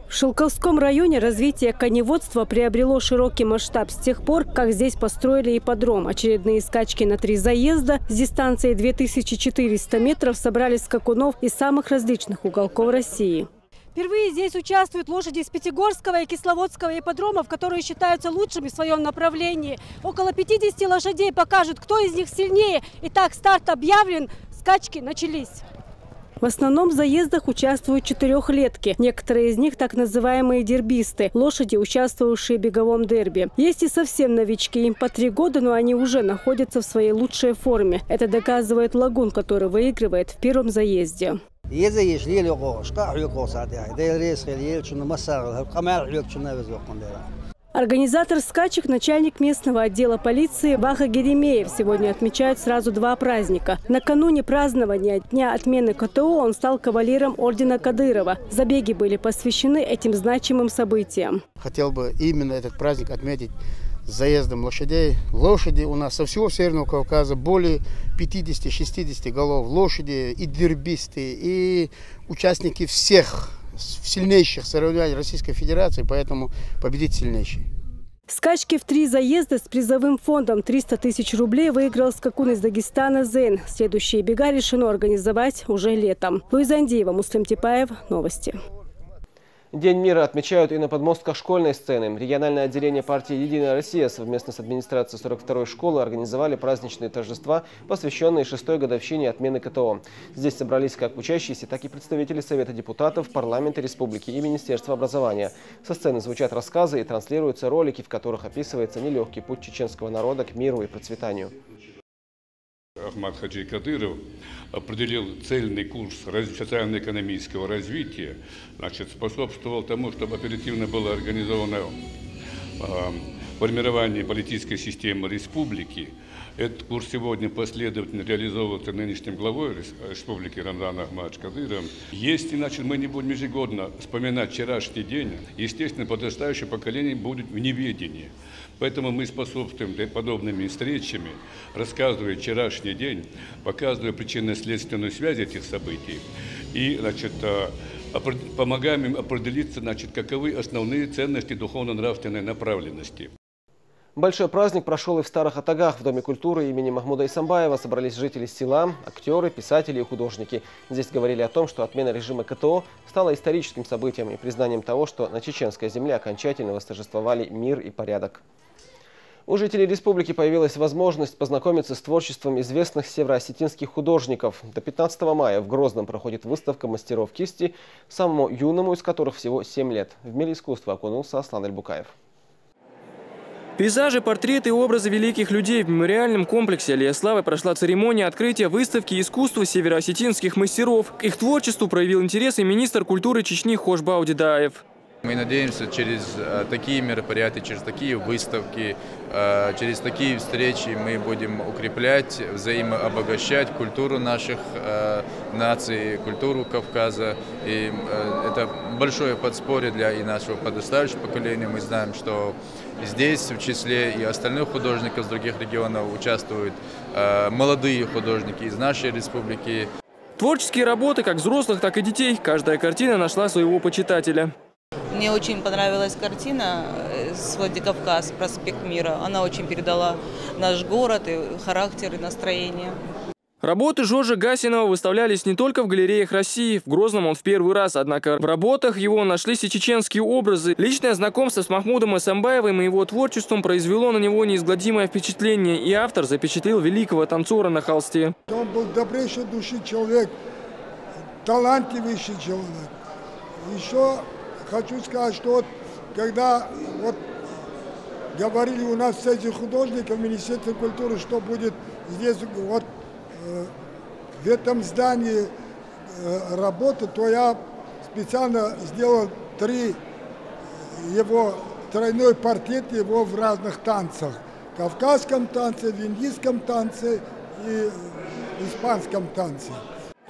В Шелковском районе развитие коневодства приобрело широкий масштаб с тех пор, как здесь построили ипподром. Очередные скачки на 3 заезда с дистанцией 2400 метров собрали скакунов из самых различных уголков России. Впервые здесь участвуют лошади из Пятигорского и Кисловодского ипподромов, которые считаются лучшими в своем направлении. Около 50 лошадей покажут, кто из них сильнее. Итак, старт объявлен, скачки начались. В основном в заездах участвуют четырехлетки. Некоторые из них так называемые дербисты – лошади, участвовавшие в беговом дерби. Есть и совсем новички. Им по 3 года, но они уже находятся в своей лучшей форме. Это доказывает Лагун, который выигрывает в первом заезде. Организатор скачек – начальник местного отдела полиции Ваха Геремеев. Сегодня отмечают сразу 2 праздника. Накануне празднования Дня отмены КТО он стал кавалером ордена Кадырова. Забеги были посвящены этим значимым событиям. Хотел бы именно этот праздник отметить заездом лошадей. Лошади у нас со всего Северного Кавказа более 50-60 голов. Лошади и дербисты, и участники всех сильнейших соревнований Российской Федерации, поэтому победит сильнейший. Скачки в 3 заезда с призовым фондом 300 тысяч рублей выиграл скакун из Дагестана Зейн. Следующие бега решено организовать уже летом. Луиза Андеева, Муслим Типаев. Новости. День мира отмечают и на подмостках школьной сцены. Региональное отделение партии «Единая Россия» совместно с администрацией 42-й школы организовали праздничные торжества, посвященные 6-й годовщине отмены КТО. Здесь собрались как учащиеся, так и представители Совета депутатов, парламента республики и Министерства образования. Со сцены звучат рассказы и транслируются ролики, в которых описывается нелегкий путь чеченского народа к миру и процветанию. Ахмад Хаджи Кадыров определил цельный курс социально-экономического развития, способствовал тому, чтобы оперативно было организовано формирование политической системы республики. Этот курс сегодня последовательно реализовывается нынешним главой республики Рамзаном Ахмадовичем Кадыровым. Если мы не будем ежегодно вспоминать вчерашний день, естественно, подрастающее поколение будет в неведении. Поэтому мы способствуем подобными встречами, рассказывая вчерашний день, показывая причинно-следственную связь этих событий и помогаем им определиться, каковы основные ценности духовно-нравственной направленности. Большой праздник прошел и в Старых Атагах. В Доме культуры имени Махмуда Исамбаева собрались жители села, актеры, писатели и художники. Здесь говорили о том, что отмена режима КТО стала историческим событием и признанием того, что на чеченской земле окончательно восторжествовали мир и порядок. У жителей республики появилась возможность познакомиться с творчеством известных североосетинских художников. До 15 мая в Грозном проходит выставка мастеров кисти, самому юному из которых всего 7 лет. В мир искусства окунулся Аслан Эльбукаев. Пейзажи, портреты и образы великих людей. В мемориальном комплексе Аллея Славы прошла церемония открытия выставки искусства североосетинских мастеров. К их творчеству проявил интерес и министр культуры Чечни Хошбау Дедаев. Мы надеемся, через такие мероприятия, через такие выставки, через такие встречи мы будем укреплять, взаимообогащать культуру наших наций, культуру Кавказа. И это большое подспорье для и нашего подрастающего поколения. Мы знаем, что здесь, в числе и остальных художников с других регионов, участвуют молодые художники из нашей республики. Творческие работы как взрослых, так и детей. Каждая картина нашла своего почитателя. Мне очень понравилась картина с Владикавказ, проспект Мира. Она очень передала наш город, и характер, и настроение. Работы Жоржа Гасинова выставлялись не только в галереях России. В Грозном он в первый раз. Однако в работах его нашлись и чеченские образы. Личное знакомство с Махмудом Исамбаевым и его творчеством произвело на него неизгладимое впечатление. И автор запечатлел великого танцора на холсте. Он был добрейшей души человек, талантливейший человек. Еще хочу сказать, что когда говорили у нас с этим художником Министерства культуры, что будет здесь в этом здании работы, то я специально сделал 3 его тройной портрет его в разных танцах. В кавказском танце, в индийском танце и в испанском танце.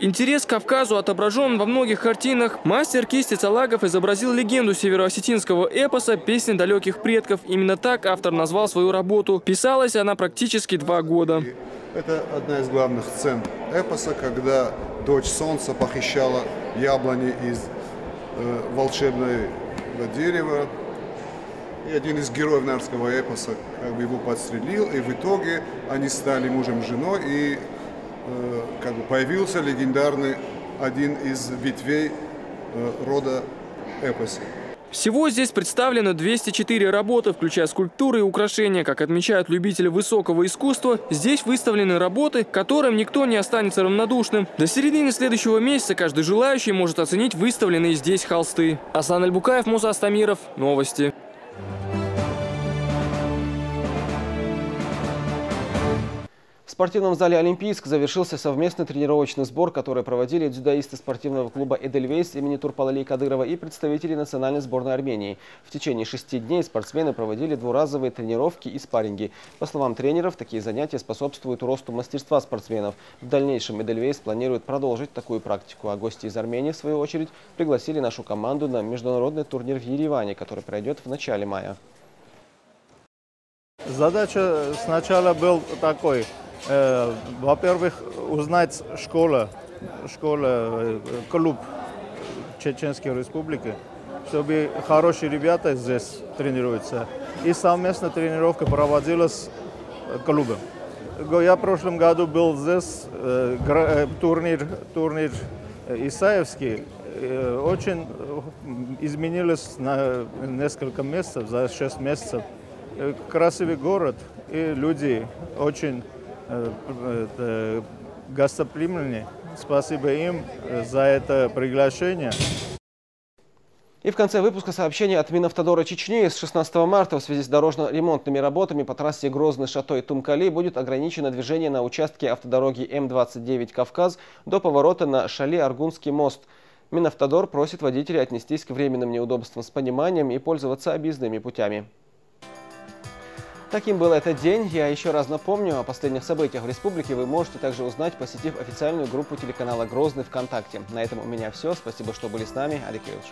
Интерес к Кавказу отображен во многих картинах. Мастер кисти Цалагов изобразил легенду североосетинского эпоса «Песни далеких предков». Именно так автор назвал свою работу. Писалась она практически 2 года. Это одна из главных сцен эпоса, когда дочь солнца похищала яблони из волшебной этого дерева. И один из героев нарского эпоса как бы его подстрелил, и в итоге они стали мужем и женой, и как бы появился легендарный один из ветвей рода эпоса. Всего здесь представлено 204 работы, включая скульптуры и украшения. Как отмечают любители высокого искусства, здесь выставлены работы, которым никто не останется равнодушным. До середины следующего месяца каждый желающий может оценить выставленные здесь холсты. Асан Альбукаев, Муса Астамиров. Новости. В спортивном зале «Олимпийск» завершился совместный тренировочный сбор, который проводили дзюдоисты спортивного клуба «Эдельвейс» имени Турпалали Кадырова и представители национальной сборной Армении. В течение 6 дней спортсмены проводили двуразовые тренировки и спарринги. По словам тренеров, такие занятия способствуют росту мастерства спортсменов. В дальнейшем «Эдельвейс» планирует продолжить такую практику, а гости из Армении, в свою очередь, пригласили нашу команду на международный турнир в Ереване, который пройдет в начале мая. Задача сначала была такой. Во-первых, узнать клуб Чеченской Республики, чтобы хорошие ребята здесь тренируются. И совместная тренировка проводилась клубом. Я в прошлом году был здесь, турнир Исаевский. Очень изменилось на несколько месяцев, за 6 месяцев. Красивый город и люди очень гостеприимные. Спасибо им за это приглашение. И в конце выпуска сообщение от Минавтодора Чечни. С 16 марта в связи с дорожно-ремонтными работами по трассе Грозный-Шатой-Тумкали будет ограничено движение на участке автодороги М-29 «Кавказ» до поворота на Шали-Аргунский мост. Минавтодор просит водителей отнестись к временным неудобствам с пониманием и пользоваться объездными путями. Таким был этот день. Я еще раз напомню, о последних событиях в республике вы можете также узнать, посетив официальную группу телеканала «Грозный» ВКонтакте. На этом у меня все. Спасибо, что были с нами. Олег Кириллович.